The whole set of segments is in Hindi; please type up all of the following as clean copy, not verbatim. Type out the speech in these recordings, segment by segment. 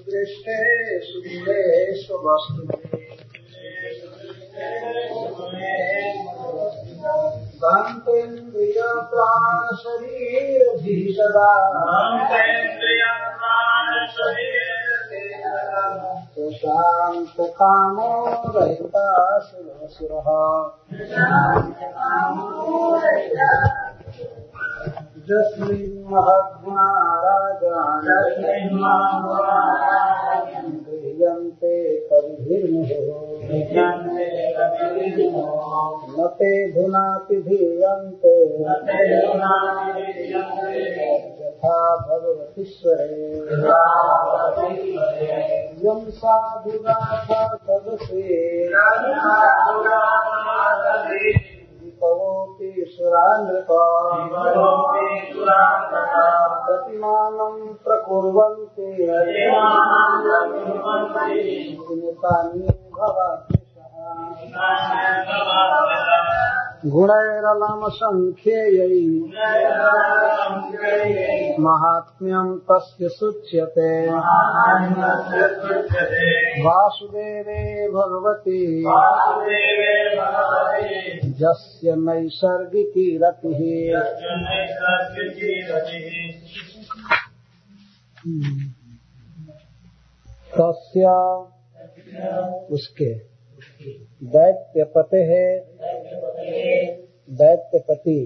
दृष्टेषु गुणेषु वस्तुभिः कान्तेन्द्रिय प्राण शरीरभिः सदा शांत कामो रहिता सुरः जस्मिन् महद्गुणा राजान क्रियन्ते कविभिर्मुहुः न ते धुनाति धीयन्ते यथा भगवतीश्वरे यं साधुगाथा तदसे विपवोति सुरानृपा प्रतिमानं प्रकुर्वन्ति पुण्यकामी भवति गुणैरलं संख्येयै महात्म्यं तस्य सुच्यते वासुदेवे भगवति यस्य नैसर्गिकी रतिः तस्य उसके दैत्यपते है दैत्यपति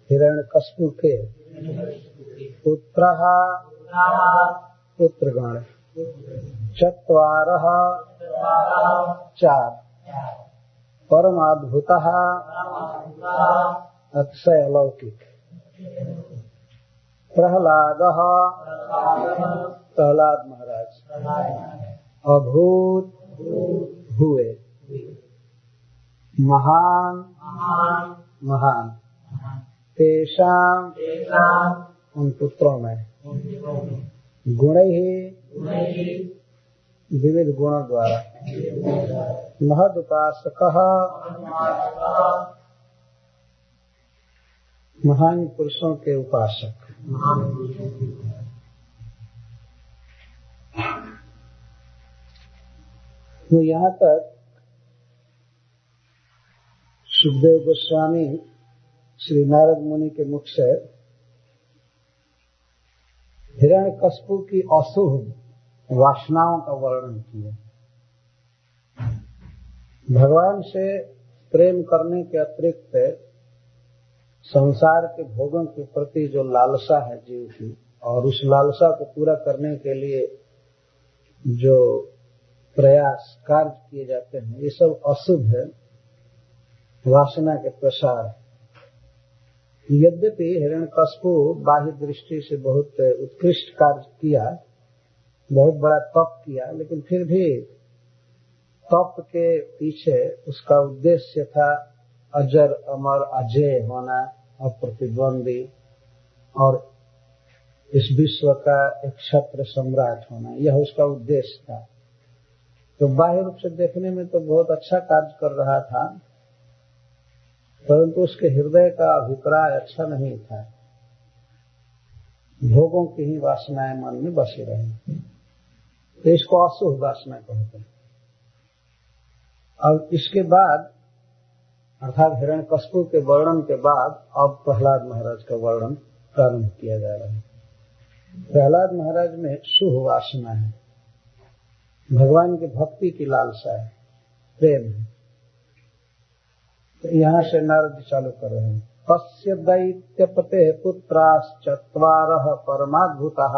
हिरण्यकश्यप के पुत्रः पुत्रगण चत्वारः चार परमाद्भुतः अक्षय अलौकिक प्रहलादः प्रहलाद महाराज अभूत हुए महान महान तेषां उन पुत्रों में गुणैः विविध गुणों द्वारा महदुपासकः महान पुरुषों के उपासक तो यहाँ तक सुखदेव गोस्वामी श्री नारद मुनि के मुख से हिरण्यकश्यप की अशुभ वासनाओं का वर्णन किया। भगवान से प्रेम करने के अतिरिक्त संसार के भोगों के प्रति जो लालसा है जीव की, और उस लालसा को पूरा करने के लिए जो प्रयास कार्य किए जाते हैं, ये सब अशुभ है, वासना के प्रसार। यद्यपि हिरण्यकश्यप बाह्य दृष्टि से बहुत उत्कृष्ट कार्य किया, बहुत बड़ा तप किया, लेकिन फिर भी तप के पीछे उसका उद्देश्य था अजर अमर अजेय होना, अप्रतिद्वंदी, और इस विश्व का एक क्षत्र सम्राट होना, यह उसका उद्देश्य था। तो बाह्य रूप से देखने में तो बहुत अच्छा कार्य कर रहा था, परंतु उसके हृदय का अभिप्राय अच्छा नहीं था। भोगों की ही वासनाएं मन में बसी रही, तो इसको अशुभ वासना कहते हैं। अब इसके बाद अर्थात हिरण्यकश्यप के वर्णन के बाद अब प्रहलाद महाराज का वर्णन प्रारंभ किया जा रहा है। प्रहलाद महाराज में शुभ वासना है, भगवान की भक्ति की लालसा है, प्रेम है। तो यहाँ से नारद चालू कर रहे हैं। तस्य दैत्यपते पुत्राश्चत्वारः परमाद्भुतः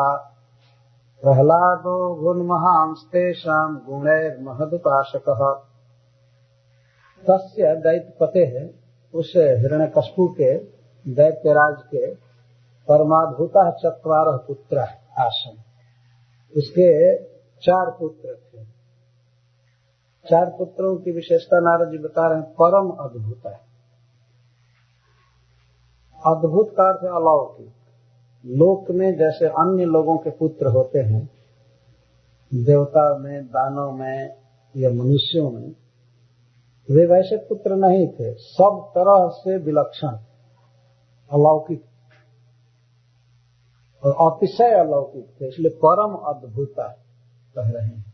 प्रहलादो गुणमहांस्तेषां गुणैर्महदुपासकः। तस्य दैत्यपते है, उस हिरण्यकश्यप के दैत्यराज के परमाद्भुतः चत्वारः पुत्र आसन, उसके 4 पुत्र थे। 4 पुत्रों की विशेषता नारद जी बता रहे हैं। परम अद्भुत है, अद्भुत का अर्थ अलौकिक। लोक में जैसे अन्य लोगों के पुत्र होते हैं, देवता में, दानव में या मनुष्यों में, वे वैसे पुत्र नहीं थे, सब तरह से विलक्षण अलौकिक। और अतिशय अलौकिक थे, इसलिए परम अद्भुता कह रहे हैं।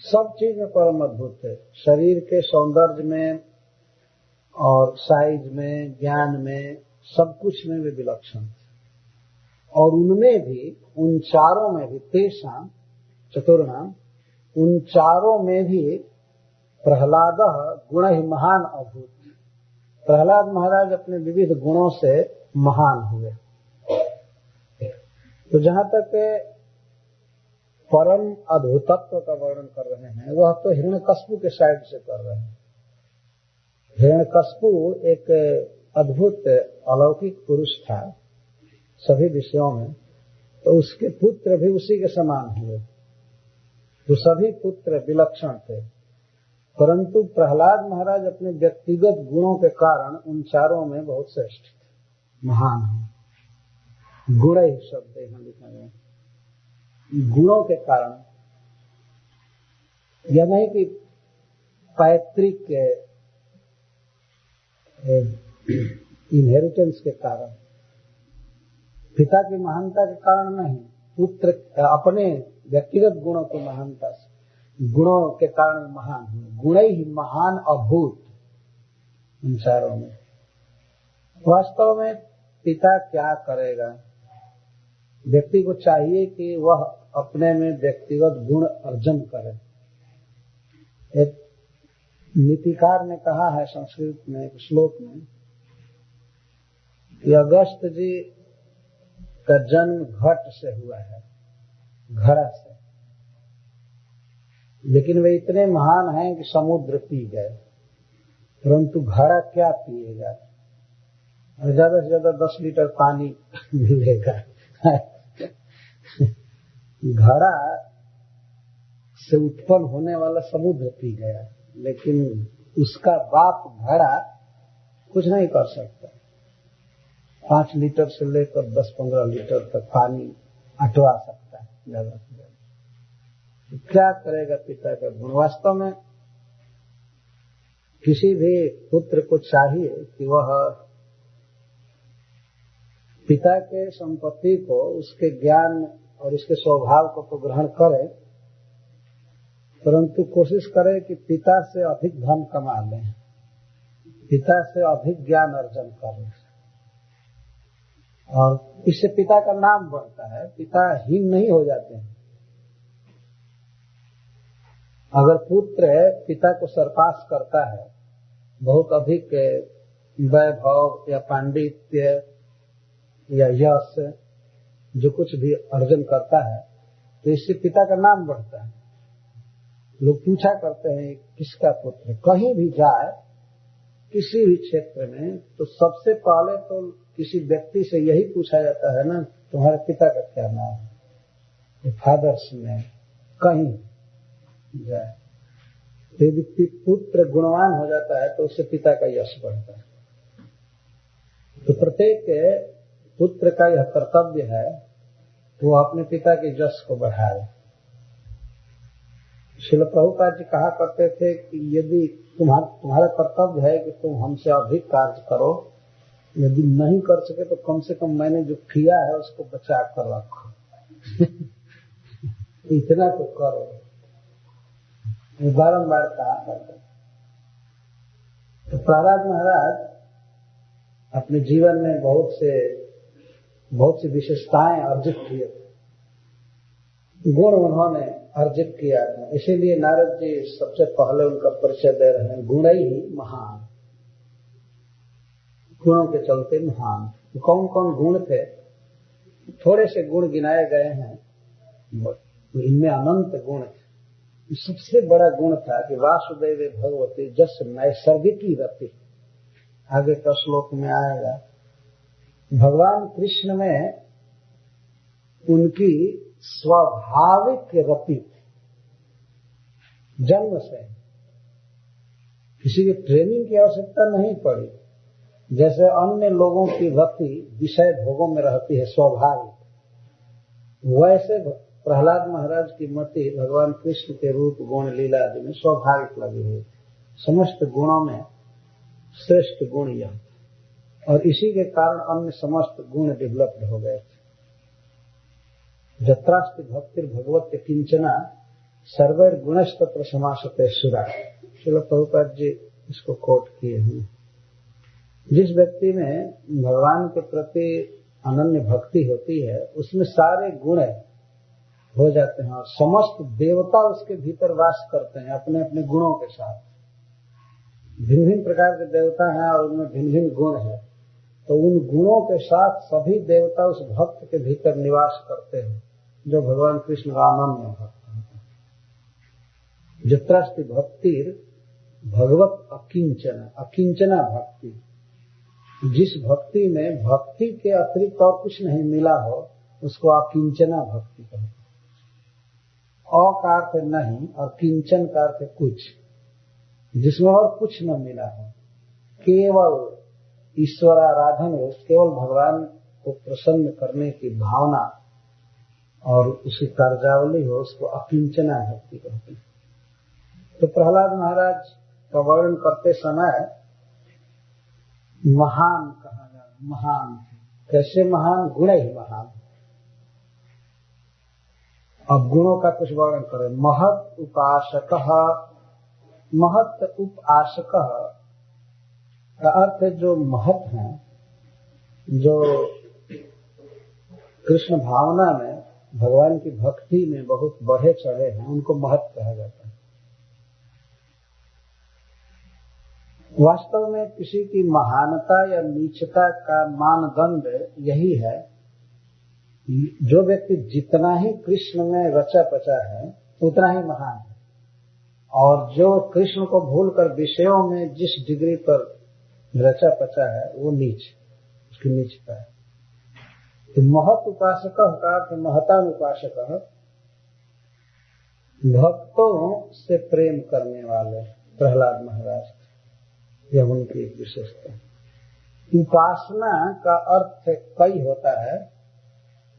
सब चीज में परम अद्भुत है, शरीर के सौंदर्य में और साइज में, ज्ञान में, सब कुछ में वे विलक्षण थे। और उनमें भी, उन चारों में भी, तेषां चतुर्णाम, उन चारों में भी प्रहलाद गुण ही महान अभूत। प्रहलाद महाराज अपने विविध गुणों से महान हुए। तो जहां तक परम अद्भुतत्व का वर्णन कर रहे हैं, वह तो हिरण्यकश्यप के साइड से कर रहे हैं। हिरण्यकश्यप एक अद्भुत अलौकिक पुरुष था सभी विषयों में, तो उसके पुत्र भी उसी के समान हुए। तो सभी पुत्र विलक्षण थे, परंतु प्रहलाद महाराज अपने व्यक्तिगत गुणों के कारण उन चारों में बहुत श्रेष्ठ थे, महान है। गुण ही शब्द यहां लिखा गया, गुणों के कारण। यह नहीं कि पैतृक इनहेरिटेंस के कारण, पिता की महानता के कारण नहीं, पुत्र अपने व्यक्तिगत गुणों की महानता से, गुणों के कारण महान हुए। गुण ही महान अभूत इन चारों में। वास्तव में पिता क्या करेगा? व्यक्ति को चाहिए कि वह अपने में व्यक्तिगत गुण अर्जन करे। एक नीतिकार ने कहा है संस्कृत में एक श्लोक में कि अगस्त जी का जन्म घट से हुआ है, घड़ा से, लेकिन वे इतने महान हैं कि समुद्र पी गए, परंतु घड़ा क्या पिएगा? और ज्यादा से ज्यादा 10 लीटर पानी मिलेगा। घड़ा से उत्पन्न होने वाला समुद्र पी गया, लेकिन उसका बाप घड़ा कुछ नहीं कर सकता। 5 लीटर से लेकर 10-15 लीटर तक पानी अटवा सकता है ज्यादा से ज्यादा। तो क्या करेगा पिता का गुण? वास्तव में किसी भी पुत्र को चाहिए कि वह पिता के संपत्ति को, उसके ज्ञान और उसके स्वभाव को तो ग्रहण करे, परंतु कोशिश करे कि पिता से अधिक धन कमा लें, पिता से अधिक ज्ञान अर्जन करें, और इससे पिता का नाम बढ़ता है, पिता हीन नहीं हो जाते हैं। अगर पुत्र पिता को सरपास करता है, बहुत अधिक वैभव या पांडित्य या यश जो कुछ भी अर्जन करता है, तो इससे पिता का नाम बढ़ता है। लोग पूछा करते हैं किसका पुत्र? कहीं भी जाए किसी भी क्षेत्र में, तो सबसे पहले तो किसी व्यक्ति से यही पूछा जाता है ना, तुम्हारे पिता का क्या नाम है? फादर्स में कहीं जाए, यदि पुत्र गुणवान हो जाता है तो उससे पिता का यश बढ़ता है। तो प्रत्येक पुत्र का यह कर्तव्य है वो अपने पिता के यश को बढ़ाए। श्रील प्रभुपाद जी कहा करते थे कि यदि तुम्हारा कर्तव्य है कि तुम हमसे अधिक कार्य करो, यदि नहीं कर सके तो कम से कम मैंने जो किया है उसको बचा कर रखो। इतना तो करो, बारंबार कहा करते। तो प्रहलाद महाराज अपने जीवन में बहुत सी विशेषताएं अर्जित किए, गुण उन्होंने अर्जित किया है। इसीलिए नारद जी सबसे पहले उनका परिचय दे रहे हैं, गुण ही महान, गुणों के चलते महान। तो कौन कौन गुण थे? थोड़े से गुण गिनाए गए हैं, इनमें अनंत गुण थे। सबसे बड़ा गुण था कि वासुदेव भगवती जस नैसर्गिकी रति। आगे का श्लोक में आएगा, भगवान कृष्ण में उनकी स्वाभाविक रति, जन्म से किसी की ट्रेनिंग की आवश्यकता नहीं पड़ी। जैसे अन्य लोगों की रति विषय भोगों में रहती है स्वाभाविक, वैसे प्रहलाद महाराज की मति भगवान कृष्ण के रूप गुण लीला आदि में स्वाभाविक लगी हुई। समस्त गुणों में श्रेष्ठ गुण यह, और इसी के कारण अन्य समस्त गुण डेवलप्ड हो गए थे। जत्रास्ति भक्तिर भगवत किंचना सर्वैर गुणस्तत्र समासते सुरा। श्रील प्रभुपाद जी इसको कोट किए हैं। जिस व्यक्ति में भगवान के प्रति अनन्य भक्ति होती है उसमें सारे गुण हो जाते हैं और समस्त देवता उसके भीतर वास करते हैं अपने अपने गुणों के साथ। भिन्न भिन्न प्रकार के देवता हैं और उनमें भिन्न भिन्न गुण है, तो उन गुणों के साथ सभी देवता उस भक्त के भीतर निवास करते हैं जो भगवान कृष्ण का अनन्य भक्त हैं। जत्रास्ति भक्तिर भगवत अकिंचना, अकिंचना भक्ति, जिस भक्ति में भक्ति के अतिरिक्त और कुछ नहीं मिला हो उसको अकिंचना भक्ति कहते हैं। अ का अर्थ नहीं और किंचन का अर्थ कुछ, जिसमें और कुछ न मिला हो, केवल ईश्वर आराधन हो, केवल भगवान को प्रसन्न करने की भावना और उसकी कार्यावली हो, उसको अकिंचना भक्ति कहते हैं। तो प्रहलाद महाराज का वर्णन करते समय महान कहा जा, महान कैसे महान? गुण ही महान। अब गुणों का कुछ वर्णन करें। महत उपासक, महत उपासक का अर्थ है जो महत हैं, जो कृष्ण भावना में भगवान की भक्ति में बहुत बढ़े चढ़े हैं, उनको महत कहा जाता है। वास्तव में किसी की महानता या नीचता का मानदंड यही है, जो व्यक्ति जितना ही कृष्ण में रचा पचा है उतना ही महान है, और जो कृष्ण को भूलकर विषयों में जिस डिग्री पर रचा पचा है वो नीच, उसकी नीचता है। तो महत उपासक का अर्थ महतान उपासक, भक्तों से प्रेम करने वाले प्रहलाद महाराज, यह उनकी एक विशेषता। उपासना का अर्थ कई होता है।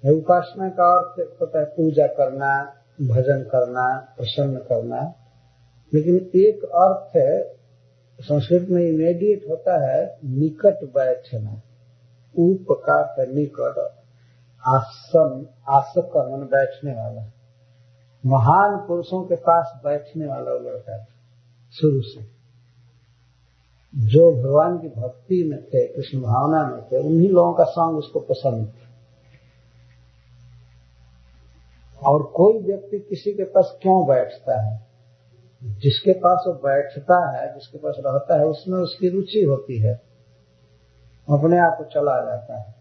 उपासना का अर्थ होता है पूजा करना, भजन करना, प्रसन्न करना, लेकिन एक अर्थ है संस्कृत में इमीडिएट होता है निकट बैठना। उपकार निकट, आसन, आसकन मन बैठने वाला, महान पुरुषों के पास बैठने वाला वो लड़का शुरू से। जो भगवान की भक्ति में थे, कृष्ण भावना में थे, उन्हीं लोगों का संग उसको पसंद था। और कोई व्यक्ति किसी के पास क्यों बैठता है? जिसके पास वो बैठता है, जिसके पास रहता है, उसमें उसकी रुचि होती है, अपने आप को चला जाता है।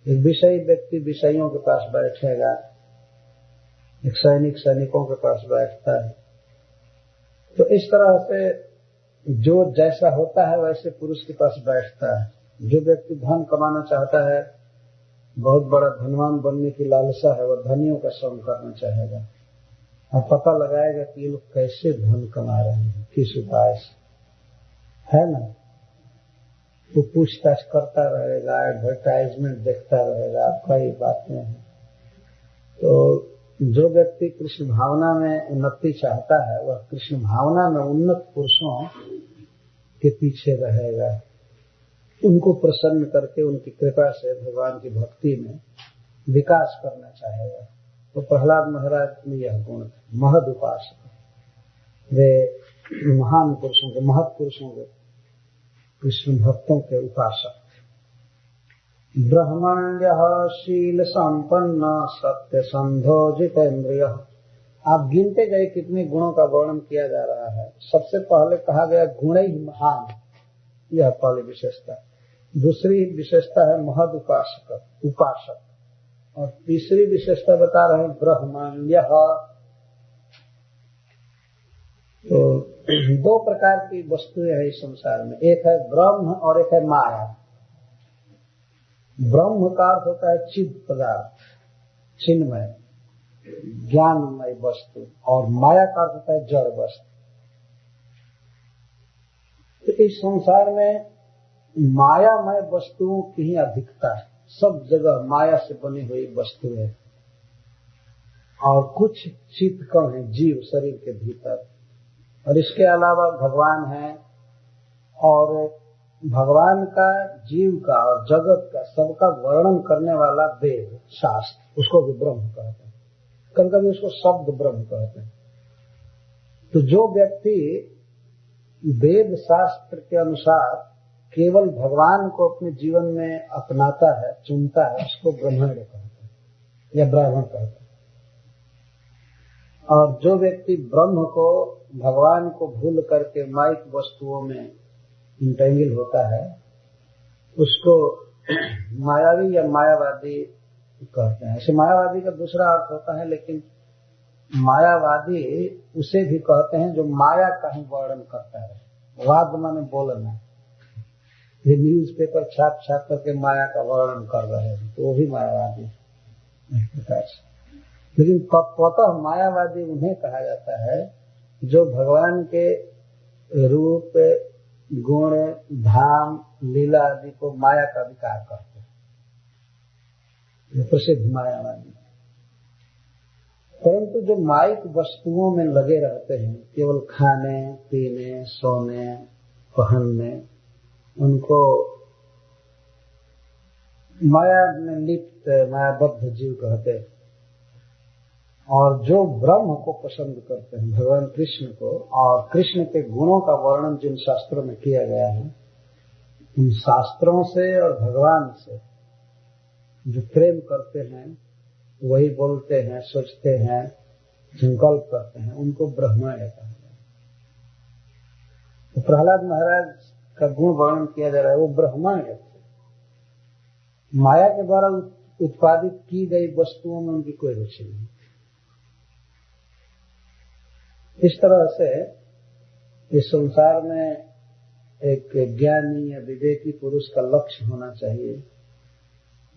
एक विषयी व्यक्ति विषयों के पास बैठेगा, एक सैनिक सैनिकों के पास बैठता है। तो इस तरह से जो जैसा होता है वैसे पुरुष के पास बैठता है। जो व्यक्ति धन कमाना चाहता है, बहुत बड़ा धनवान बनने की लालसा है, वह धनियों का संग करना चाहेगा और पता लगाएगा कि ये लोग कैसे धन कमा रहे हैं, किस उपाय से, है ना। वो पूछताछ करता रहेगा, एडवर्टाइजमेंट देखता रहेगा, कई बातें हैं। तो जो व्यक्ति कृष्ण भावना में उन्नति चाहता है वह कृष्ण भावना में उन्नत पुरुषों के पीछे रहेगा, उनको प्रसन्न करके उनकी कृपा से भगवान की भक्ति में विकास करना चाहेगा। तो प्रहलाद महाराज में यह गुण था, महद उपासक। वे महान पुरुषों के, महत पुरुषों के, कृष्ण भक्तों के उपासक। ब्रह्मण्य शील संपन्न सत्य संधो जितेन्द्रिय। आप गिनते गए कितने गुणों का वर्णन किया जा रहा है। सबसे पहले कहा गया गुण ही महान, यह पहली विशेषता। दूसरी विशेषता है महद उपासक, उपासक। और तीसरी विशेषता बता रहे हैं ब्रह्मण्य। तो दो प्रकार की वस्तुएं हैं इस संसार में, एक है ब्रह्म और एक है माया। ब्रह्म का अर्थ होता है चिद पदार्थ, चिन्मय, ज्ञानमय वस्तु, और माया का अर्थ होता है जड़ वस्तु। तो इस संसार में मायामय वस्तुओं की ही अधिकता है। सब जगह माया से बनी हुई वस्तुएं और कुछ चित्त कण है जीव शरीर के भीतर, और इसके अलावा भगवान है और भगवान का, जीव का और जगत का सबका वर्णन करने वाला वेद शास्त्र, उसको भी ब्रह्म कहते हैं। कभी कभी उसको शब्द ब्रह्म कहते हैं। तो जो व्यक्ति वेद शास्त्र के अनुसार केवल भगवान को अपने जीवन में अपनाता है, चुनता है, उसको ब्रह्मण्य कहते हैं या ब्राह्मण कहते हैं। और जो व्यक्ति ब्रह्म को, भगवान को भूल करके माइक वस्तुओं में इंटेंगल होता है, उसको मायावी या मायावादी कहते हैं। ऐसे मायावादी का दूसरा अर्थ होता है, लेकिन मायावादी उसे भी कहते हैं जो माया का ही वर्णन करता है। वाद माने बोलना, ये न्यूज़पेपर छाप छाप करके माया का वर्णन कर रहे हैं, तो वो भी मायावादी है। लेकिन तत्वतः मायावादी उन्हें कहा जाता है जो भगवान के रूप, गुण, धाम, लीला आदि को माया का विकार करते हैं, ये प्रसिद्ध मायावादी। परंतु जो माइक वस्तुओं में लगे रहते हैं, केवल खाने, पीने, सोने, पहनने, उनको माया में लिप्त, मायाबद्ध जीव कहते हैं। और जो ब्रह्म को पसंद करते हैं, भगवान कृष्ण को, और कृष्ण के गुणों का वर्णन जिन शास्त्रों में किया गया है, उन शास्त्रों से और भगवान से जो प्रेम करते हैं, वही बोलते हैं, सोचते हैं, संकल्प करते हैं, उनको ब्रह्मण्य कहा गया। तो प्रहलाद महाराज का गुण वर्णन किया जा रहा है, वो ब्रह्मण्य थे। माया के द्वारा उत्पादित की गई वस्तुओं में उनकी कोई रुचि नहीं। इस तरह से इस संसार में एक ज्ञानी या विवेकी पुरुष का लक्ष्य होना चाहिए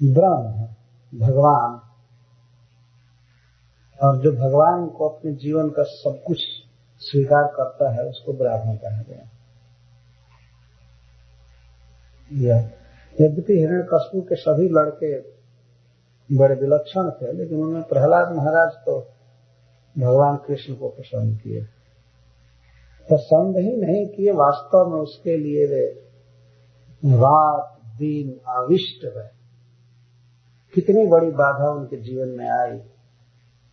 ब्रह्म, भगवान। और जो भगवान को अपने जीवन का सब कुछ स्वीकार करता है, उसको ब्राह्मण कहा गया। यद्यपि हिरण्यकश्यप के सभी लड़के बड़े विलक्षण थे, लेकिन उनमें प्रहलाद महाराज तो भगवान कृष्ण को पसंद किए, पसंद ही नहीं किए, वास्तव में उसके लिए वे रात दिन आविष्ट रहे। कितनी बड़ी बाधा उनके जीवन में आई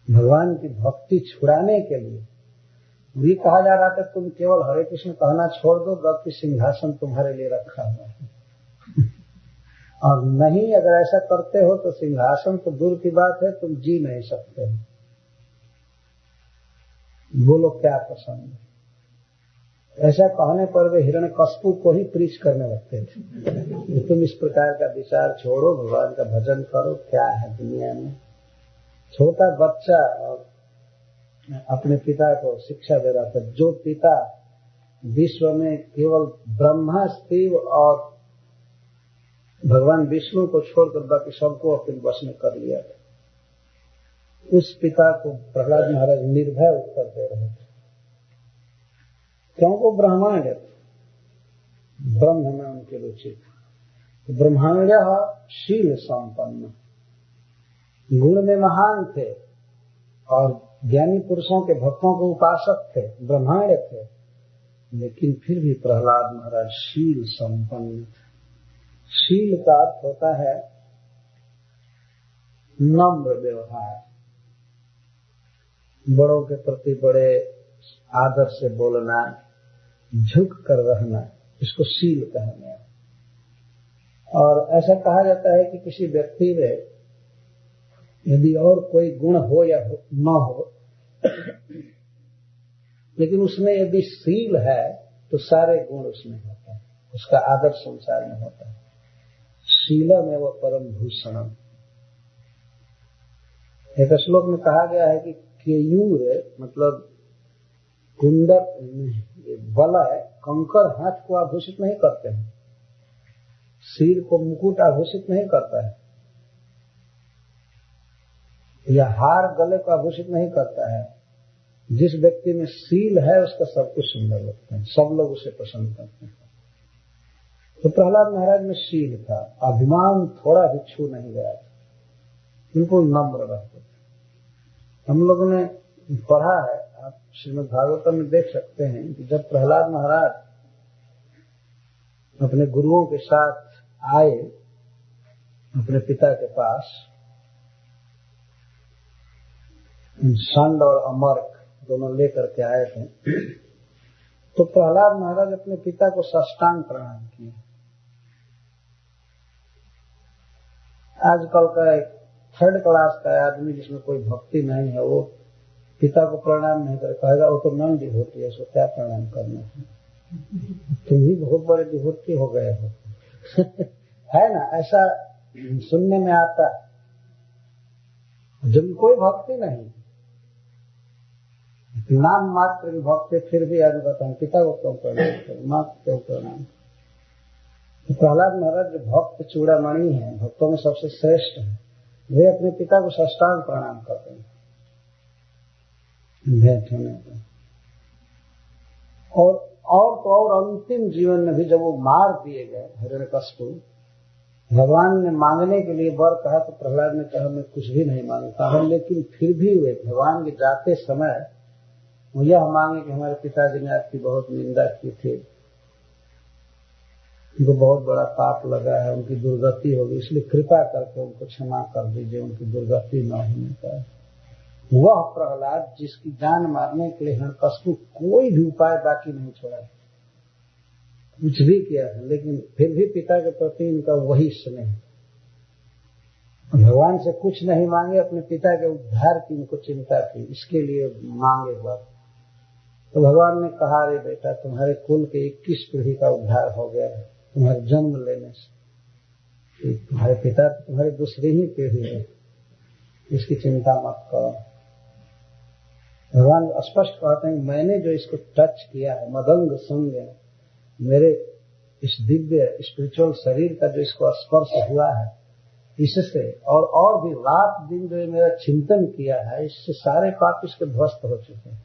भगवान की भक्ति छुड़ाने के लिए। भी कहा जा रहा था तुम केवल हरे कृष्ण कहना छोड़ दो, बाकी सिंहासन तुम्हारे लिए रखा हुआ है। और नहीं, अगर ऐसा करते हो तो सिंहासन तो दूर की बात है, तुम जी नहीं सकते। बोलो क्या पसंद है। ऐसा कहने पर वे हिरण्यकश्यप को ही प्रीच करने लगते थे, तुम इस प्रकार का विचार छोड़ो, भगवान का भजन करो। क्या है दुनिया में, छोटा बच्चा और अपने पिता को शिक्षा दे रहा था। जो पिता विश्व में केवल ब्रह्मा, शिव और भगवान विष्णु को छोड़कर बाकी सबको अपने वश में कर लिया था, उस पिता को प्रहलाद महाराज निर्भय उत्तर दे रहे थे। क्योंकि ब्राह्मण ब्रह्म में उनकी रुचि थी। ब्रह्मण्य शील संपन्न, गुण में महान थे और ज्ञानी पुरुषों के भक्तों के उपासक थे, ब्रह्मण्य थे। लेकिन फिर भी प्रहलाद महाराज शील संपन्न। शील का अर्थ होता है नम्र व्यवहार, बड़ों के प्रति बड़े आदर से बोलना, झुक कर रहना, इसको शील कहा गया। और ऐसा कहा जाता है कि किसी व्यक्ति में यदि और कोई गुण हो या न हो, लेकिन उसमें यदि शील है तो सारे गुण उसमें होते हैं, उसका आदर संसार में होता है। शीलम एवं परम भूषणम। एक श्लोक में कहा गया है कि केयूर मतलब कुंडक, वलय, कंकर हाथ को आभूषित नहीं करते हैं, सिर को मुकुट आभूषित नहीं करता है, या हार गले को आभूषित नहीं करता है। जिस व्यक्ति में शील है उसका सब कुछ सुंदर लगता है, सब लोग उसे पसंद करते हैं। तो प्रहलाद महाराज में शील था, अभिमान थोड़ा भी छू नहीं गया था, बिल्कुल नम्र रहते थे। हम लोगों ने पढ़ा है, आप श्रीमद् भागवतम में देख सकते हैं कि जब प्रहलाद महाराज अपने गुरुओं के साथ आए अपने पिता के पास, षंड और अमर्क दोनों लेकर के आए थे। तो प्रहलाद महाराज अपने पिता को साष्टांग प्रणाम किए। आजकल का एक थर्ड क्लास का आदमी जिसमें कोई भक्ति नहीं है, वो पिता को प्रणाम नहीं करे, कहेगा वो तो नॉन डिवोटी है, उसको क्या प्रणाम करना है, तुम ही बहुत बड़े डिवोटी हो गए हो। है ना, ऐसा सुनने में आता। जब कोई भक्ति नहीं, नाम मात्र की भक्ति, फिर भी आज बताऊं पिता को क्यों प्रणाम करें, माँ को क्यों प्रणाम। तो प्रहलाद महाराज जो भक्त चूड़ामणि है, भक्तों में सबसे श्रेष्ठ है, वे अपने पिता को साष्टांग प्रणाम करते हैं भेंट होने पर। और तो और अंतिम जीवन में भी जब वो मार दिए गए हिरण्यकश्यप, भगवान ने मांगने के लिए वर कहा तो प्रहलाद ने कहा मैं कुछ भी नहीं मांगता हूं, लेकिन फिर भी वे भगवान के जाते समय वो यह मांगे कि हमारे पिताजी ने आपकी बहुत निंदा की थी, उनको बहुत बड़ा पाप लगा है, उनकी दुर्गति होगी, इसलिए कृपा करके उनको क्षमा कर दीजिए, उनकी दुर्गति न होने पाए। वह प्रहलाद जिसकी जान मारने के लिए हिरण्यकश्यप कोई भी उपाय बाकी नहीं छोड़ा, कुछ भी किया है, लेकिन फिर भी पिता के प्रति इनका वही स्नेह। भगवान से कुछ नहीं मांगे, अपने पिता के उद्धार की इनको चिंता थी, इसके लिए मांगे वर। तो भगवान ने कहा, रे बेटा तुम्हारे कुल के 21 पीढ़ी का उद्धार हो गया है तुम्हारे जन्म लेने से, तुम्हारे पिता तुम्हारी दूसरी ही पीढ़ी है, इसकी चिंता मत करो। भगवान स्पष्ट कहते हैं मैंने जो इसको टच किया है, मदंग संग मेरे इस दिव्य स्पिरिचुअल शरीर का जो इसको स्पर्श हुआ है, इससे और भी रात दिन जो मेरा चिंतन किया है, इससे सारे पाप इसके ध्वस्त हो चुके हैं,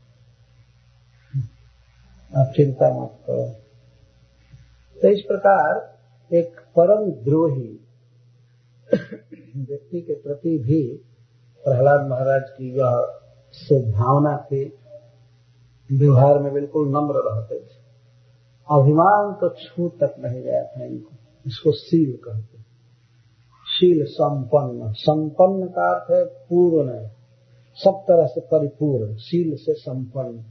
आप चिंता मत करो। तो इस प्रकार एक परम द्रोही व्यक्ति के प्रति भी प्रहलाद महाराज की यह सद्भावना थी, व्यवहार में बिल्कुल नम्र रहते थे, अभिमान तो छू तक नहीं गया था इनको, इसको शील कहते। शील संपन्न, संपन्न का अर्थ है पूर्ण, सब तरह से परिपूर्ण, शील से संपन्न।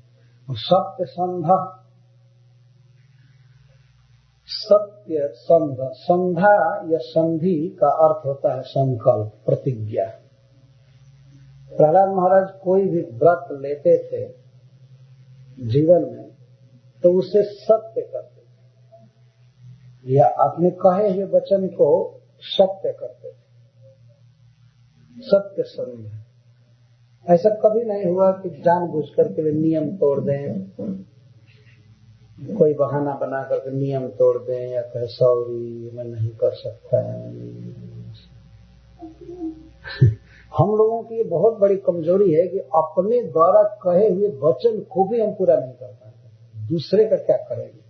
और सत्य संध, सत्य संध, संधा या संधि का अर्थ होता है संकल्प, प्रतिज्ञा। प्रहलाद महाराज कोई भी व्रत लेते थे जीवन में तो उसे सत्य करते थे, या अपने कहे हुए वचन को सत्य करते थे, सत्य संध। ऐसा कभी नहीं हुआ कि जानबूझ करके वे नियम तोड़ दें, कोई बहाना बना करके नियम तोड़ दें या कहे सॉरी मैं नहीं कर सकता। हम लोगों की ये बहुत बड़ी कमजोरी है कि अपने द्वारा कहे हुए वचन को भी हम पूरा नहीं कर पाते, दूसरे का क्या करेंगे।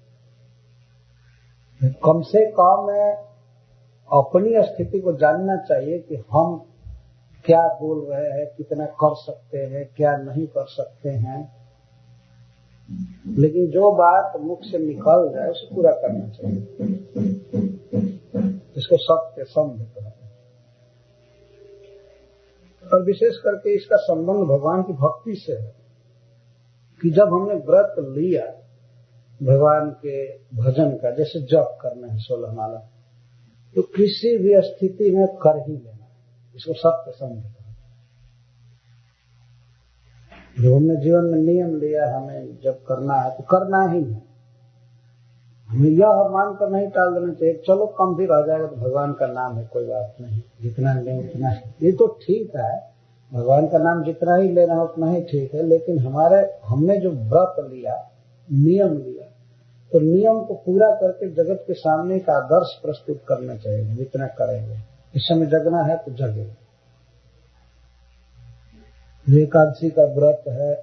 कम से कम अपनी स्थिति को जानना चाहिए कि हम क्या बोल रहे हैं, कितना कर सकते हैं, क्या नहीं कर सकते हैं। लेकिन जो बात मुख से निकल जाए उसे पूरा करना चाहिए, इसको सत्य संध कहते हैं। और विशेष करके इसका संबंध भगवान की भक्ति से है कि जब हमने व्रत लिया भगवान के भजन का, जैसे जप करना है 16 माला, तो किसी भी स्थिति में कर ही लेना, इसको सत्य संध कहते हैं। जो हमने जीवन में नियम लिया हमें जब करना है तो करना ही है, हमें यह मानकर नहीं टाल देना चाहिए चलो कम भी रह जाएगा तो भगवान का नाम है, कोई बात नहीं, जितना ले उतना ही। ये तो ठीक है, भगवान का नाम जितना ही लेना है उतना ही ठीक है, लेकिन हमने जो व्रत लिया, नियम लिया, तो नियम को पूरा करके जगत के सामने एक आदर्श प्रस्तुत करना चाहिए। जितना करेंगे, इस समय जगना है तो जगे। एकादशी का व्रत है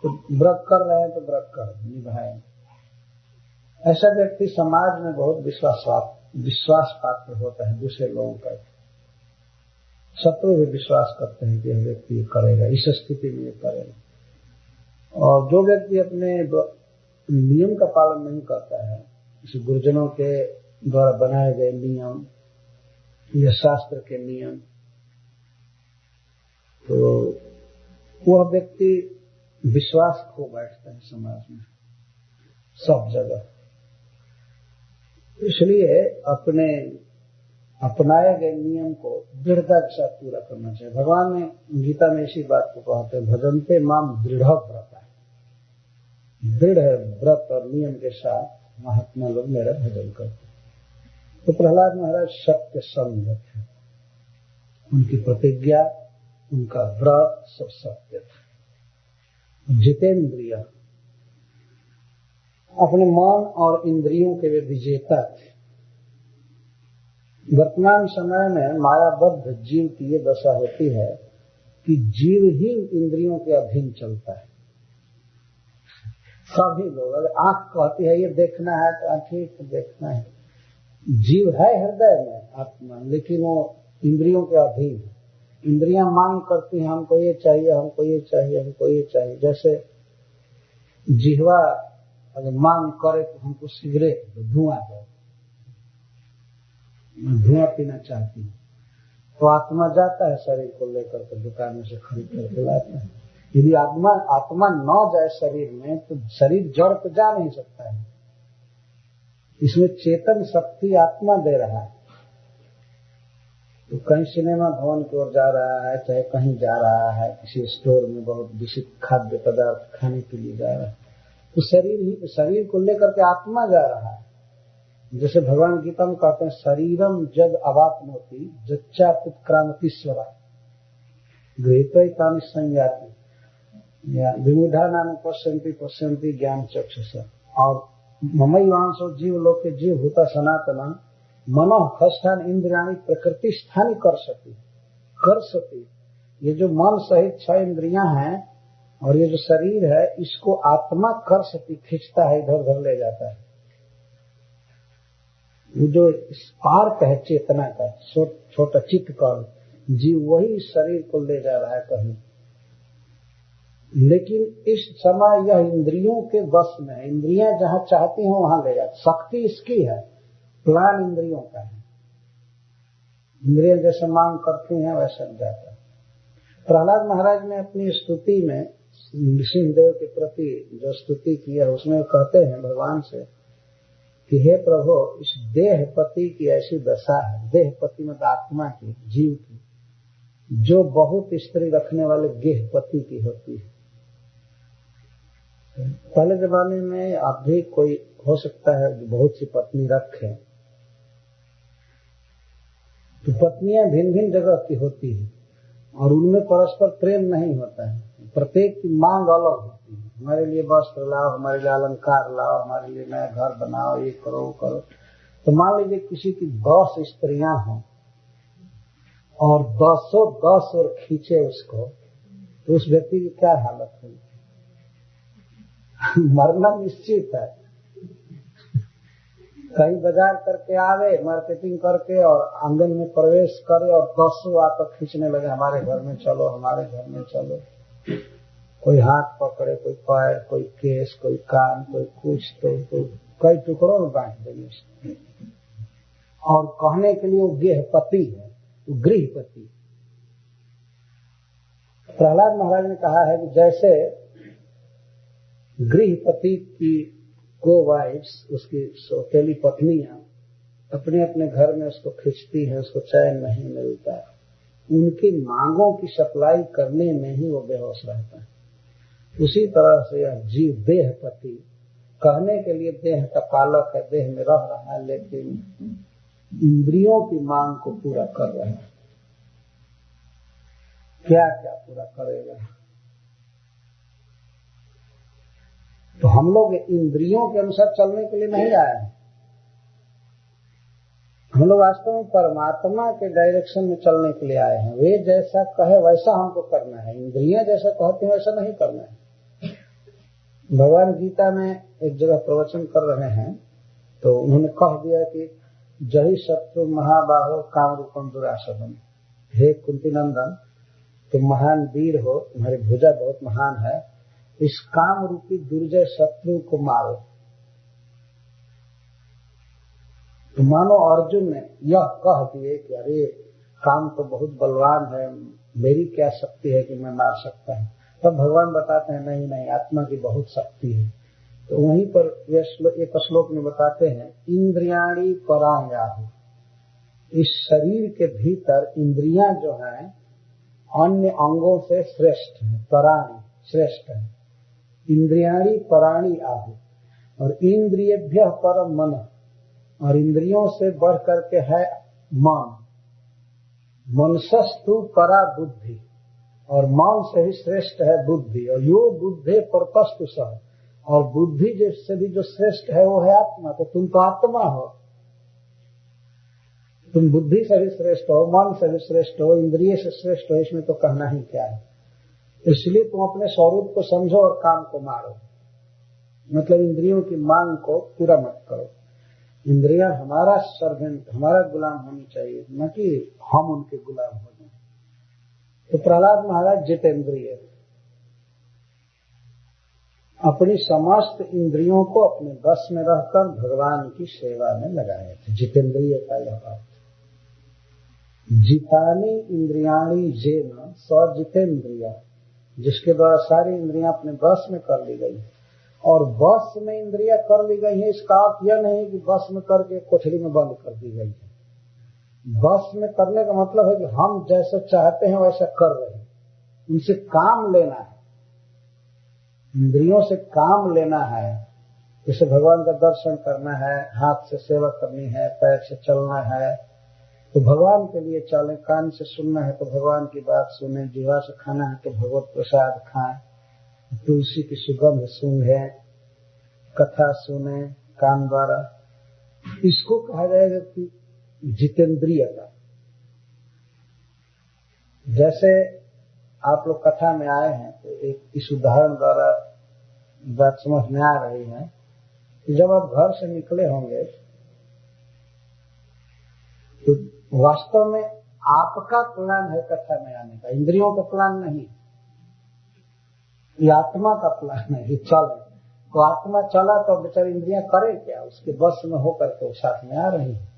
तो व्रत कर रहे हैं तो व्रत कर निभाएं। ऐसा व्यक्ति समाज में बहुत विश्वास पात्र होता है दूसरे लोगों का। शत्रु भी विश्वास करते हैं कि यह व्यक्ति करेगा, इस स्थिति में ये करेगा। और जो व्यक्ति अपने नियम का पालन नहीं करता है इस गुरुजनों के द्वारा बनाए गए नियम या शास्त्र के नियम, तो वह व्यक्ति विश्वास खो बैठता है समाज में सब जगह। इसलिए अपने अपनाए गए नियम को दृढ़ता के साथ पूरा करना चाहिए। भगवान ने गीता में इसी बात को कहते हैं, भजन्ते माम दृढ़ व्रता। दृढ़ व्रत और नियम के साथ महात्मा लोग मेरा भजन करते। तो प्रहलाद महाराज सत्य संगत है, उनकी प्रतिज्ञा, उनका व्रत सब सत्य था। जितेंद्रिय, अपने मन और इंद्रियों के वे विजेता थे। वर्तमान समय में मायाबद्ध जीव की ये दशा होती है कि जीव ही इंद्रियों के अधीन चलता है। सभी लोग, अगर आंख कहती है ये देखना है तो ठीक देखना है, जीव है हृदय में आत्मा, लेकिन वो इंद्रियों के अधीन है। इंद्रियां मांग करती हैं हमको ये चाहिए, हमको ये चाहिए, हमको ये चाहिए। जैसे जिह्वा अगर मांग करे तो हमको सिगरेट दो, धुआं दो, धुआं पीना चाहती है, तो आत्मा जाता है शरीर को लेकर के दुकान में से खरीद कर लाता है। यदि आत्मा न जाए शरीर में तो शरीर जड़ तो जा नहीं सकता है। इसमें चेतन शक्ति आत्मा दे रहा है। तो कहीं सिनेमा भवन की ओर जा रहा है, चाहे कहीं जा रहा है, किसी स्टोर में बहुत विशिष्ट खाद्य पदार्थ खाने के लिए जा रहा है, तो शरीर को लेकर के आत्मा जा रहा है। जैसे भगवान गीता में कहते हैं, शरीरम जग अवाप्नोति जच्चापुत्क्रांतिश्वरा गृहीत्वैतानि संयाति या विमुढ़ा नाम पश्यन्ति ज्ञान चक्षुषा। और ममैवांसो जीव लोके जीव भूता सनातना मनोः खष्ठान इंद्रियाणि प्रकृति स्थानी कर सती। ये जो मन सहित 6 इंद्रियां हैं और ये जो शरीर है, इसको आत्मा कर सती, खींचता है, इधर उधर ले जाता है। वो जो स्पार्क है चेतना का, छोटा चित्त का जीव, वही शरीर को ले जा रहा है कहीं। लेकिन इस समय यह इंद्रियों के वश में है। इंद्रियां जहां चाहती हैं वहां ले जाती। शक्ति इसकी है, प्लान इंद्रियों का है। इंद्रियां जैसे मांग करती हैं वैसा जाता है। प्रहलाद महाराज ने अपनी स्तुति में सिंहदेव के प्रति जो स्तुति की है, उसमें कहते हैं भगवान से कि हे प्रभु, इस देहपति की ऐसी दशा है, देहपति में आत्मा की, जीव की, जो बहुत स्त्री रखने वाले गेहपति की होती है। पहले जमाने में अब भी कोई हो सकता है जो बहुत सी पत्नी रखे, तो पत्नियां भिन्न भिन्न जगह की होती है और उनमें परस्पर प्रेम नहीं होता है। प्रत्येक की मांग अलग होती है। हमारे लिए वस्त्र लाओ, हमारे लिए अलंकार लाओ, हमारे लिए नया घर बनाओ, ये करो वो करो। तो मान लीजिए किसी की 10 स्त्रियां हों और 10 और खींचे उसको, तो उस व्यक्ति की क्या हालत होगी? मरना निश्चित है। कहीं बाजार करके आवे, मार्केटिंग करके और आंगन में प्रवेश करे और 10 आकर खींचने लगे, हमारे घर में चलो, हमारे घर में चलो। कोई हाथ पकड़े, कोई पैर, कोई केस, कोई कान, कोई कुछ, तो कई टुकड़ों में बांट देंगे। और कहने के लिए वो गेहपति है, वो गृहपति। प्रहलाद महाराज ने कहा है कि जैसे गृहपति की को वाइफ्स, उसकी सौतेली पत्नियां अपने अपने घर में उसको खींचती हैं, उसको चैन नहीं मिलता, उनकी मांगों की सप्लाई करने में ही वो बेहोश रहता है। उसी तरह से यह जीव देहपति, कहने के लिए देह का पालक है, देह में रह रहा है, लेकिन इंद्रियों की मांग को पूरा कर रहा है। क्या क्या पूरा करेगा? तो हम लोग इंद्रियों के अनुसार चलने के लिए नहीं आए हैं। हम लोग वास्तव में परमात्मा के डायरेक्शन में चलने के लिए आए हैं। वे जैसा कहे वैसा हमको करना है, इंद्रियां जैसा कहती हैं वैसा नहीं करना है। भगवान गीता में एक जगह प्रवचन कर रहे हैं, तो उन्होंने कह दिया कि जही शत्रु महाबाहो काम रूपम दुरासदम। हे कुंती नंदन, तुम महान वीर हो, तुम्हारी भुजा बहुत महान है, इस काम रूपी दुर्जय शत्रु को मारो। तो मानो अर्जुन ने यह कह दिए कि अरे काम तो बहुत बलवान है, मेरी क्या शक्ति है कि मैं मार सकता हूँ। तब भगवान बताते हैं नहीं नहीं, आत्मा की बहुत शक्ति है। तो वहीं पर एक श्लोक में बताते हैं इंद्रियाणी परायाहु, इस शरीर के भीतर इंद्रियां जो हैं अन्य अंगों से श्रेष्ठ है, पराणी श्रेष्ठ है। इंद्रियाणी पराणी आहु, और इंद्रियेभ्यः परम मन, और इंद्रियों से बढ़ करके है मन। मनसस्तु परा बुद्धि, और मन से ही श्रेष्ठ है बुद्धि। और यो बुद्धे परतस्तु सह, और बुद्धि जिससे भी जो श्रेष्ठ है वो है आत्मा। तो तुम तो आत्मा हो, तुम बुद्धि से भी श्रेष्ठ हो, मन से भी श्रेष्ठ हो, इंद्रिय से श्रेष्ठ हो, इसमें तो कहना ही क्या है। इसलिए तुम अपने स्वरूप को समझो और काम को मारो। मतलब इंद्रियों की मांग को पूरा मत करो। इंद्रियां हमारा सर्वेंट, हमारा गुलाम होनी चाहिए, न कि हम उनके गुलाम हो जाए। तो प्रहलाद महाराज जितेंद्रिय, अपनी समस्त इंद्रियों को अपने बस में रहकर भगवान की सेवा में लगाए थे। जितेंद्रिय का यह अर्थ। जितानी इंद्रियाणी जेन स जितेंद्रिय, जिसके द्वारा सारी इंद्रियां अपने बस में कर ली गई। और बस में इंद्रियां कर ली गई है, इसका अर्थ यह नहीं कि बस में करके कोठरी में बंद कर दी गई है। बस में करने का मतलब है कि हम जैसा चाहते हैं वैसा कर रहे हैं, उनसे काम लेना है, इंद्रियों से काम लेना है। जैसे भगवान का दर्शन करना है, हाथ से सेवा करनी है, पैर से चलना है तो भगवान के लिए चलें, कान से सुनना है तो भगवान की बात सुने, जीवा से खाना है तो भगवत प्रसाद खाएं, तुलसी की सुगंध सूंघे, कथा सुने कान द्वारा। इसको कहा जाएगा कि जितेंद्रियता। जैसे आप लोग कथा में आए हैं तो एक इस उदाहरण द्वारा बात समझ में आ रही है कि जब आप घर से निकले होंगे तो वास्तव में आपका प्लान है कथा में आने का, इंद्रियों का प्लान नहीं। ये आत्मा का प्लान है कि चले। तो आत्मा चला तो बेचारी इंद्रियां करे क्या, उसके बस में होकर के वो साथ में आ रही है।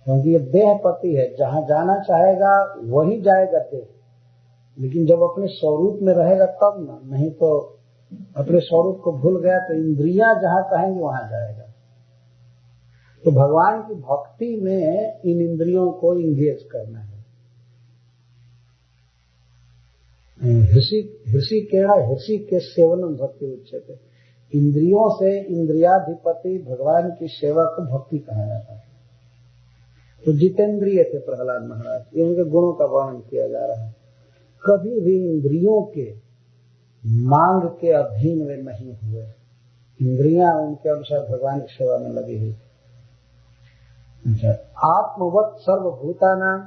क्योंकि ये देहपति है, जहां जाना चाहेगा वहीं जाएगा देह। लेकिन जब अपने स्वरूप में रहेगा तब ना, नहीं तो अपने स्वरूप को भूल गया तो इंद्रियां जहां चाहेंगी वहां जाएगा। तो भगवान की भक्ति में इन इंद्रियों को इंगेज करना है। हृषि के सेवनम भक्ति उच्चते, इंद्रियों से इंद्रियाधिपति भगवान की सेवा को भक्ति कहा जाता है। तो जितेंद्रिय थे प्रहलाद महाराज, ये उनके गुणों का वर्णन किया जा रहा है। कभी भी इंद्रियों के मांग के अधीन वे नहीं हुए, इंद्रियां उनके अनुसार भगवान की सेवा में लगी हुई। आत्मवत सर्वभूतानां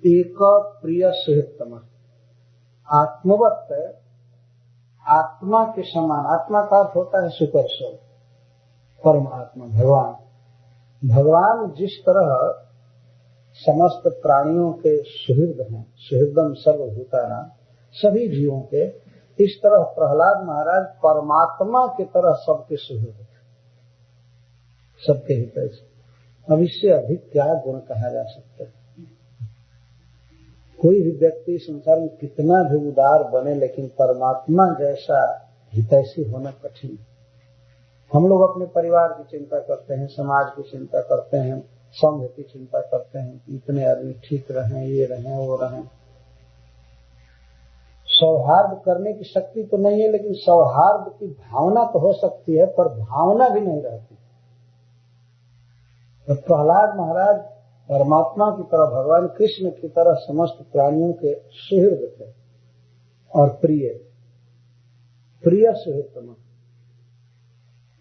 एक प्रिय सुहृत्तम, आत्मवत आत्मा के समान। आत्मा का अर्थ होता है सुपर सोल, परमात्मा भगवान। भगवान जिस तरह समस्त प्राणियों के सुहृद हैं, सुहृदम सर्वभूतानां, सभी जीवों के, इस तरह प्रहलाद महाराज परमात्मा की तरह सबके सुहृद थे, सबके हित से। अब इससे अधिक क्या गुण कहा जा सकता है। कोई भी व्यक्ति संसार में कितना भी उदार बने, लेकिन परमात्मा जैसा हितैषी होना कठिन है। हम लोग अपने परिवार की चिंता करते हैं, समाज की चिंता करते हैं, संघ की चिंता करते हैं, इतने आदमी ठीक रहें, ये रहें, वो रहें। सौहार्द करने की शक्ति तो नहीं है, लेकिन सौहार्द की भावना तो हो सकती है, पर भावना भी नहीं रहती। तो प्रहलाद महाराज परमात्मा की तरह, भगवान कृष्ण की तरह समस्त प्राणियों के सुहृद थे और प्रिय सुहृद।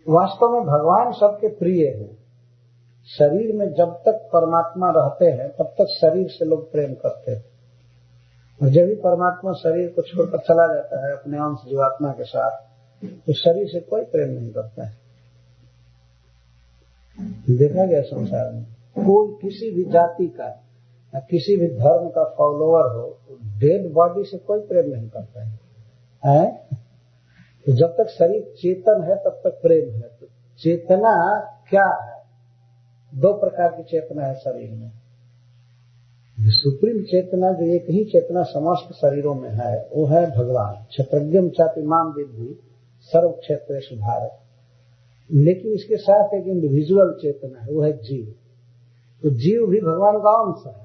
वास्तव में भगवान सबके प्रिय हैं। शरीर में जब तक परमात्मा रहते हैं तब तक शरीर से लोग प्रेम करते हैं, और जब भी परमात्मा शरीर को छोड़कर चला जाता है अपने अंश जीवात्मा के साथ, तो शरीर से कोई प्रेम नहीं करता है। देखा गया संसार में कोई किसी भी जाति का या किसी भी धर्म का फॉलोअर हो, डेड बॉडी से कोई प्रेम नहीं करता है। तो जब तक शरीर चेतन है तब तक प्रेम है। तो चेतना क्या है? दो प्रकार की चेतना है शरीर में। सुप्रीम चेतना जो एक ही चेतना समस्त शरीरों में है वो है भगवान। क्षत्रज्ञम चापि माम विद्धि सर्व क्षेत्रेषु भारत। लेकिन इसके साथ एक इंडिविजुअल चेतना है, वो है जीव। तो जीव भी भगवान का अंश है।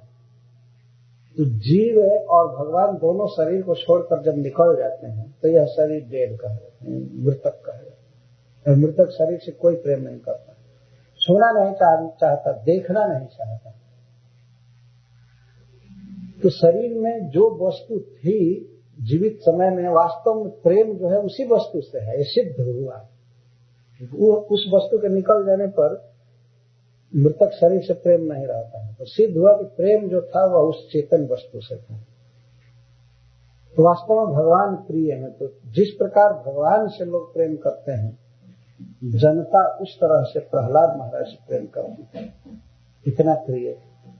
तो जीव और भगवान दोनों शरीर को छोड़कर जब निकल जाते हैं तो यह शरीर डेड कहे, मृतक कहे। मृतक शरीर से कोई प्रेम नहीं करता, छूना नहीं चाहता, देखना नहीं चाहता। तो शरीर में जो वस्तु थी जीवित समय में, वास्तव में प्रेम जो है उसी वस्तु से है, ये सिद्ध हुआ। वो उस वस्तु के निकल जाने पर मृतक शरीर से प्रेम नहीं रहता है। तो सिद्ध हुआ कि प्रेम जो था वह उस चेतन वस्तु से था। तो वास्तव में भगवान प्रिय है। तो जिस प्रकार भगवान से लोग प्रेम करते हैं, जनता उस तरह से प्रहलाद महाराज से प्रेम करती थी। इतना प्रिय,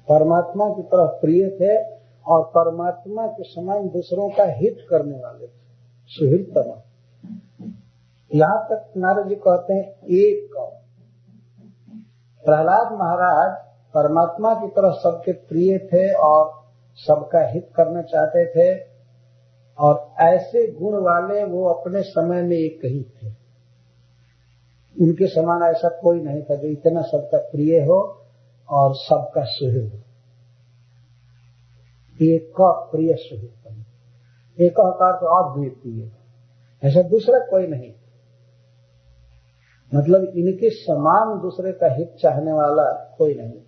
परमात्मा की तरफ प्रिय थे और परमात्मा के समान दूसरों का हित करने वाले थे, सुहृदतम। यहाँ तक नारद जी कहते हैं एक प्रहलाद महाराज परमात्मा की तरफ सबके प्रिय थे और सबका हित करना चाहते थे, और ऐसे गुण वाले वो अपने समय में एक ही थे। उनके समान ऐसा कोई नहीं था जो इतना सबका प्रिय हो और सबका सुहृद हो। एक प्रिय सुहृद, एक अर्थ अद्वितीय, ऐसा दूसरा कोई नहीं। मतलब इनके समान दूसरे का हित चाहने वाला कोई नहीं।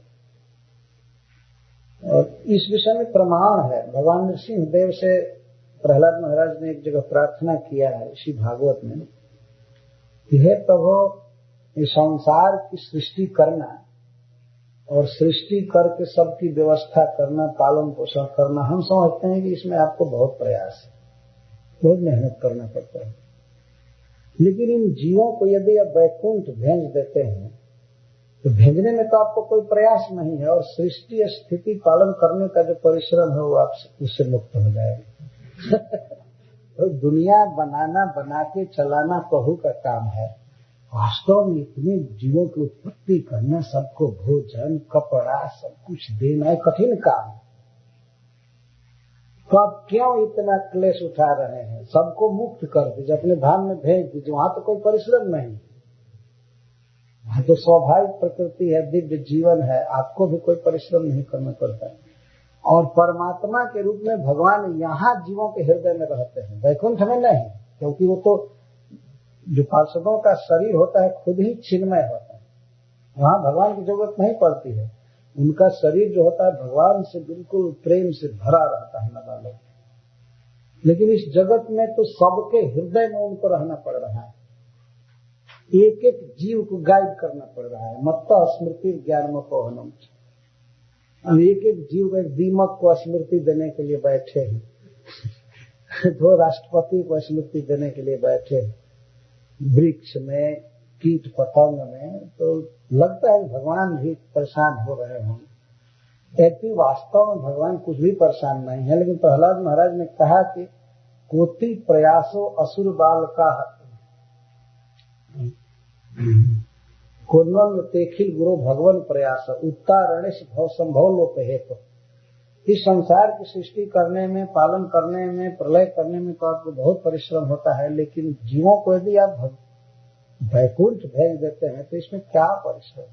और इस विषय में प्रमाण है। भगवान नृसिंह देव से प्रहलाद महाराज ने एक जगह प्रार्थना किया है इसी भागवत में, हे प्रभु, ये संसार की सृष्टि करना और सृष्टि करके सबकी व्यवस्था करना, पालन पोषण करना, हम समझते हैं कि इसमें आपको बहुत प्रयास है, बहुत मेहनत करना पड़ता है। लेकिन इन जीवों को यदि आप वैकुंठ भेज देते हैं तो भेजने में तो आपको कोई प्रयास नहीं है, और सृष्टि स्थिति पालन करने का जो परिश्रम है वो आप उससे मुक्त हो जाएगा। तो दुनिया बनाना, बना के चलाना प्रभु का काम है। वास्तव में इतने जीवों की उत्पत्ति करना, सबको भोजन, कपड़ा, सब कुछ देना कठिन काम है। तो आप क्यों इतना क्लेश उठा रहे हैं? सबको मुक्त कर दीजिए, अपने धाम में भेज दीजिए, वहां तो कोई परिश्रम नहीं, वहां तो स्वाभाविक प्रकृति है, दिव्य जीवन है, आपको भी कोई परिश्रम नहीं करना पड़ता है। और परमात्मा के रूप में भगवान यहाँ जीवों के हृदय में रहते हैं, वैकुंठ में नहीं, क्योंकि वो तो जो पार्षदों का शरीर होता है खुद ही चिन्मय होता है, वहां भगवान की जरूरत नहीं पड़ती है। उनका शरीर जो होता है भगवान से बिल्कुल प्रेम से भरा रहता है नाबालक। लेकिन इस जगत में तो सबके हृदय में उनको रहना पड़ रहा है, एक एक जीव को गाइड करना पड़ रहा है। मत्ता स्मृति ज्ञानमपोहनम, हम एक एक जीव को, दीमक को स्मृति देने के लिए बैठे हैं, दो राष्ट्रपति को स्मृति देने के लिए बैठे हैं, वृक्ष में, कीट पतंग में। तो लगता है भगवान भी परेशान हो रहे होंगे। ऐसी वास्तव में भगवान कुछ भी परेशान नहीं है। लेकिन प्रहलाद महाराज ने कहा कि कोटि प्रयासो असुर बाल का कोन्वन तेखिल गुरु भगवान प्रयास उत्तारणे से भव संभव लोप हेतु। इस संसार की सृष्टि करने में, पालन करने में, प्रलय करने में तो आपको बहुत परिश्रम होता है, लेकिन जीवों को यदि आप वैकुंठ भेज देते हैं तो इसमें क्या परिश्रम।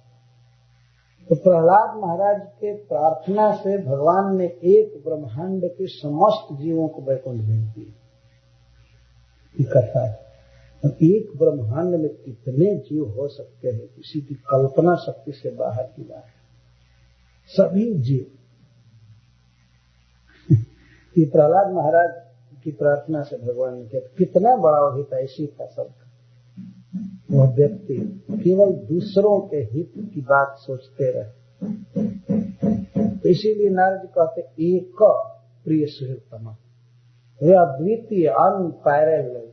तो प्रहलाद महाराज के प्रार्थना से भगवान ने एक ब्रह्मांड के समस्त जीवों को वैकुंठ भेज दिया। कथा है, एक ब्रह्मांड में कितने जीव हो सकते हैं, किसी की कल्पना शक्ति से बाहर की बात है। सभी जीव ये प्रहलाद महाराज की प्रार्थना से भगवान ने कितना बड़ा हितैषी था सबका। वह व्यक्ति केवल दूसरों के हित की बात सोचते रहे। तो इसीलिए नारद जी कहते एक प्रिय सुहृदतम, वे अद्वितीय अनपैरेलल,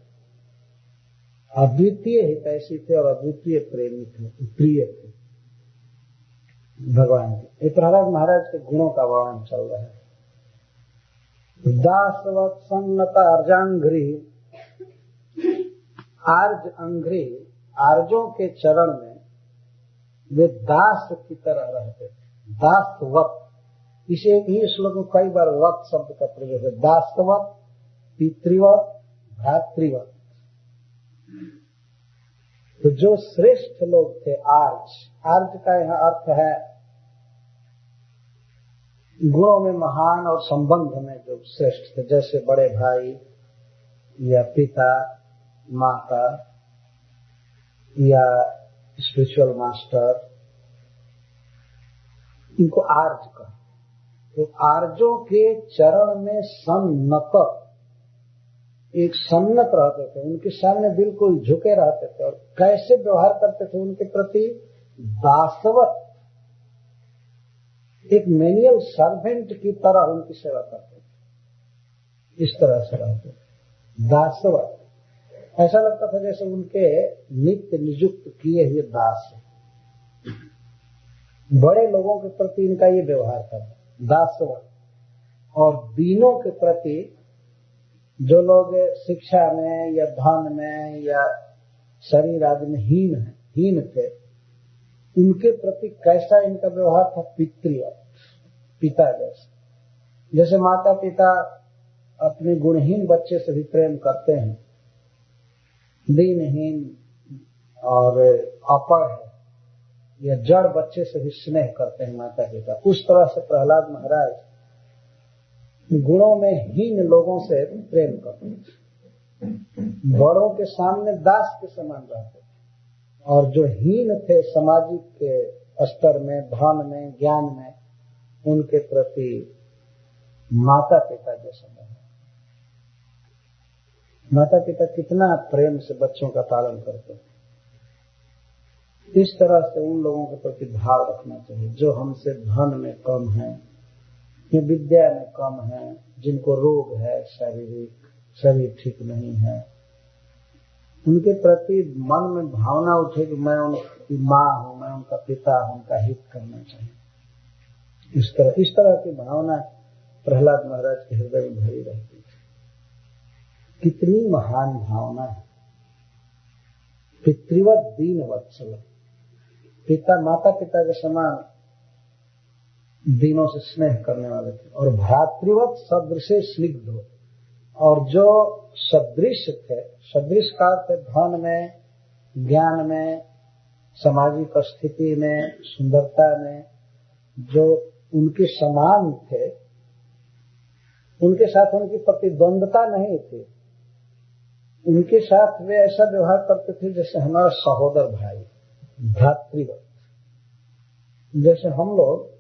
अद्वितीय हितैषी थे और अद्वितीय प्रेमी थे, प्रिय थे भगवान के। प्रहलाद महाराज के गुणों का वर्णन चल रहा है। दासवत् सन्नता अर्जांघ्रि, आर्ज अंघ्रि, आर्जों के चरण में वे दास की तरह रहते थे, दासवत। इसे एक ही श्लोक में कई बार वत शब्द का प्रयोग है, दासवत, पितृवत, भ्रातृवत। तो जो श्रेष्ठ लोग थे, आर्ज का यहाँ अर्थ है गुणों में महान और संबंध में जो श्रेष्ठ थे, जैसे बड़े भाई या पिता, माता या स्पिरिचुअल मास्टर, इनको आर्ज का। तो आर्जों के चरण में सन्नत, एक सन्नत रहते थे, उनके सामने बिल्कुल झुके रहते थे और कैसे व्यवहार करते थे उनके प्रति, दासवत, एक मैनुअल सर्वेंट की तरह उनकी सेवा करते थे। इस तरह से रहते थे, दासवत। ऐसा लगता था जैसे उनके नित्य नियुक्त किए हुए दास। बड़े लोगों के प्रति इनका ये व्यवहार था, दासवत। और दीनों के प्रति, जो लोग शिक्षा में या धन में या शरीर आदि में हीन थे, उनके प्रति कैसा इनका व्यवहार था, पितृवत, पिता जैसे। जैसे माता पिता अपने गुणहीन बच्चे से भी प्रेम करते हैं, दीनहीन और अपढ़ या जड़ बच्चे से भी स्नेह करते हैं माता पिता, उस तरह से प्रहलाद महाराज गुणों में हीन लोगों से प्रेम करते थे। बड़ों के सामने दास के समान रहते थे, और जो हीन थे सामाजिक के स्तर में, धन में, ज्ञान में, उनके प्रति माता पिता जैसा। माता पिता कितना प्रेम से बच्चों का पालन करते हैं, इस तरह से उन लोगों के प्रति भाव रखना चाहिए जो हमसे धन में कम है या विद्या में कम है, जिनको रोग है, शारीरिक शरीर ठीक नहीं है। उनके प्रति मन में भावना उठे कि मैं उनकी माँ हूँ, मैं उनका पिता हूँ, उनका हित करना चाहिए। इस तरह की भावना प्रहलाद महाराज के हृदय में भरी रहती है। कितनी महान भावना है। पितृवत दीन वत्सल, पिता माता पिता के समान दीनों से स्नेह करने वाले थे। और भ्रातृवत सदृश स्निग्ध, और जो सदृश थे, सदृश का अर्थ धन में, ज्ञान में, सामाजिक स्थिति में, सुंदरता में, जो उनके समान थे, उनके साथ उनकी प्रतिद्वंदता नहीं थी। उनके साथ वे ऐसा व्यवहार करते थे जैसे हमारा सहोदर भाई, भ्रातृवत। जैसे हम लोग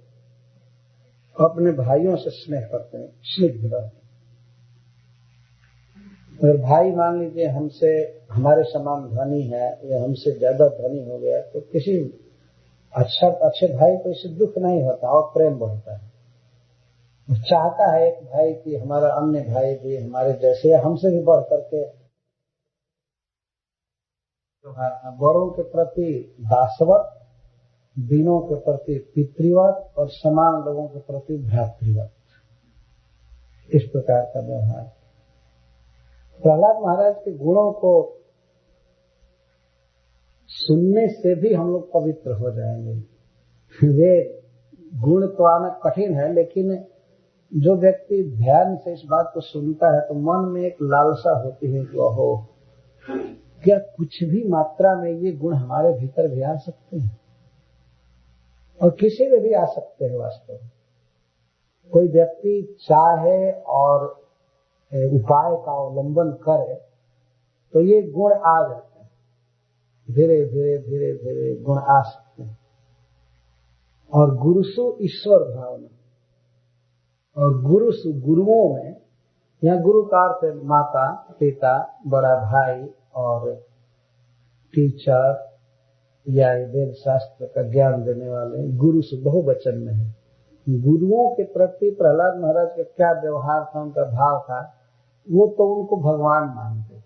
अपने भाइयों से स्नेह करते हैं, स्निग्ध रहते हैं। अगर भाई मान लीजिए हमसे हमारे समान धनी है या हमसे ज्यादा धनी हो गया, तो किसी अच्छे भाई को इससे दुख नहीं होता और प्रेम बढ़ता है। वो चाहता है एक भाई कि हमारा अन्य भाई भी हमारे जैसे या हमसे भी बढ़ करके। बड़ों के प्रति दासवत, दीनों के प्रति पितृवत और समान लोगों के प्रति भ्रातृवत, इस प्रकार का व्यवहार। प्रहलाद महाराज के गुणों को सुनने से भी हम लोग पवित्र हो जाएंगे। वे गुण तो आना कठिन है, लेकिन जो व्यक्ति ध्यान से इस बात को सुनता है तो मन में एक लालसा होती है कि ओहो, क्या कुछ भी मात्रा में ये गुण हमारे भीतर भी आ सकते हैं, और किसी में भी आ सकते हैं। वास्तव में कोई व्यक्ति चाहे और उपाय का अवलंबन करे तो ये गुण आ जाते हैं, धीरे धीरे धीरे धीरे गुण आ सकते हैं। और गुरुसु ईश्वर भावना, और गुरुसु गुरुओं में, यहाँ गुरु का अर्थ है माता पिता, बड़ा भाई और टीचर या वेद शास्त्र का ज्ञान देने वाले। गुरुसु बहुवचन में है। गुरुओं के प्रति प्रहलाद महाराज का क्या व्यवहार था, उनका भाव था, वो तो उनको भगवान मानते थे,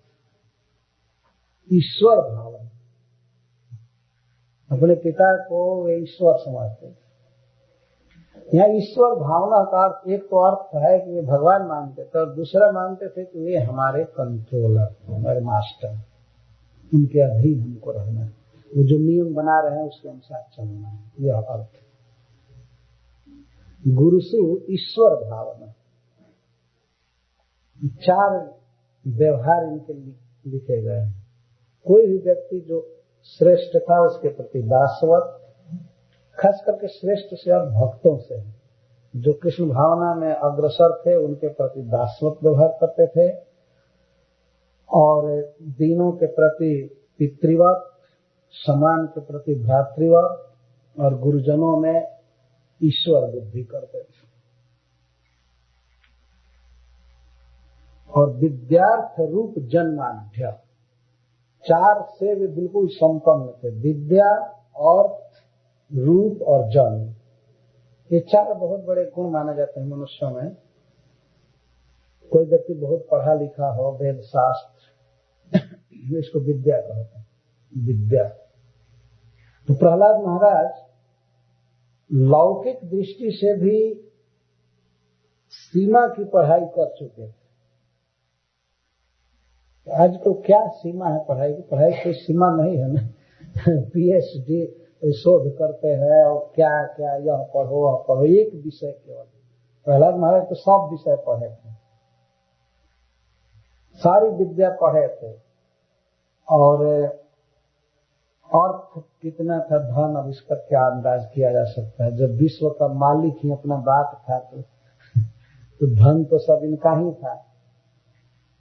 ईश्वर भाव। अपने पिता को वे ईश्वर समझते थे। यहाँ ईश्वर भावना का अर्थ, एक तो अर्थ है कि वे भगवान मानते थे, और दूसरा मानते थे कि वे हमारे कंट्रोलर, हमारे मास्टर, उनके अधीन हमको रहना है। वो जो नियम बना रहे हैं उसके अनुसार चलना है, यह अर्थ। गुरुसु ईश्वर भावना, 4 व्यवहार इनके लिखे गए हैं। कोई भी व्यक्ति जो श्रेष्ठ था उसके प्रति दासवत, खास करके श्रेष्ठ से और भक्तों से, जो कृष्ण भावना में अग्रसर थे उनके प्रति दासवत व्यवहार करते थे, और दीनों के प्रति पितृवत, समान के प्रति भ्रातृवत, और गुरुजनों में ईश्वर बुद्धि करते थे। और विद्यार्थ रूप जन्माढ्य, 4 से वे बिल्कुल संपन्न थे, विद्या और रूप और जन्म। ये 4 बहुत बड़े गुण माने जाते हैं मनुष्यों में। कोई व्यक्ति बहुत पढ़ा लिखा हो, वेद शास्त्र, इसको विद्या कहते हैं, विद्या। तो प्रहलाद महाराज लौकिक दृष्टि से भी सीमा की पढ़ाई कर चुके थे। आज तो क्या सीमा है पढ़ाई की? पढ़ाई की कोई सीमा नहीं है ना। पीएचडी शोध करते हैं और क्या क्या, यह पढ़ो वह पढ़ो, एक विषय केवल। प्रहलाद महाराज तो सब विषय पढ़े थे, सारी विद्या पढ़े थे। और अर्थ कितना था, धन, अब इसका क्या अंदाज किया जा सकता है। जब विश्व का मालिक ही अपना बाप था तो धन तो सब इनका ही था।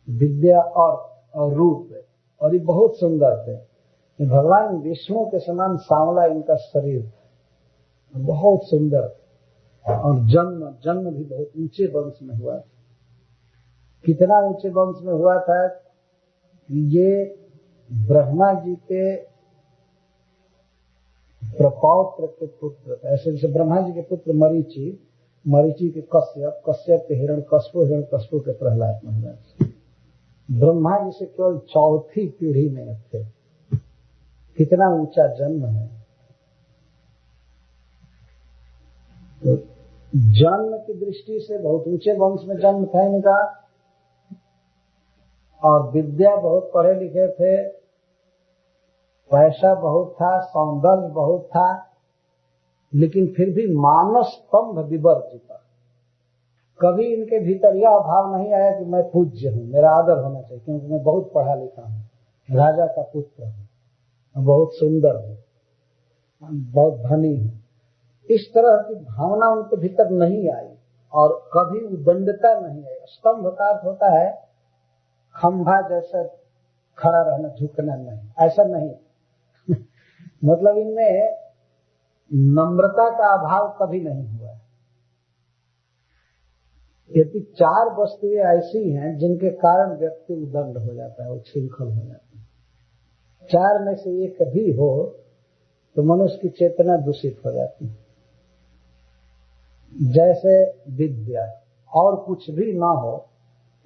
विद्या और रूप, और ये बहुत सुंदर थे। भगवान विष्णु के समान सांवला इनका शरीर था, बहुत सुंदर। और जन्म भी बहुत ऊंचे वंश में हुआ था। कितना ऊंचे वंश में हुआ था? ये ब्रह्मा जी के प्रपौत्र के पुत्र थे। ऐसे जैसे ब्रह्मा जी के पुत्र मरीचि के कश्यप के हिरण्यकश्यप के प्रहलाद महाराज। ब्रह्मा जी से केवल 4थी पीढ़ी में थे। कितना ऊंचा जन्म है। तो जन्म की दृष्टि से बहुत ऊंचे वंश में जन्म था इनका, और विद्या बहुत पढ़े लिखे थे, पैसा बहुत था, सौंदर्य बहुत था, लेकिन फिर भी मानस स्तंभ विवर्जित। कभी इनके भीतर यह भाव नहीं आया कि मैं पूज्य हूँ, मेरा आदर होना चाहिए, क्योंकि मैं बहुत पढ़ा लिखा हूँ, राजा का पुत्र हूँ, बहुत सुंदर हूँ, बहुत धनी हूँ। इस तरह की भावना उनके भीतर नहीं आई, और कभी उदंडता नहीं आई। स्तंभ का अर्थ होता है खंभा जैसा खड़ा रहना, झुकना नहीं, ऐसा नहीं। मतलब इनमें नम्रता का अभाव कभी नहीं हुआ। यदि 4 वस्तुएं ऐसी हैं जिनके कारण व्यक्ति उदंड हो जाता है, उच्छृंखल हो जाता है, 4 में से एक भी हो तो मनुष्य की चेतना दूषित हो जाती है। जैसे विद्या, और कुछ भी ना हो,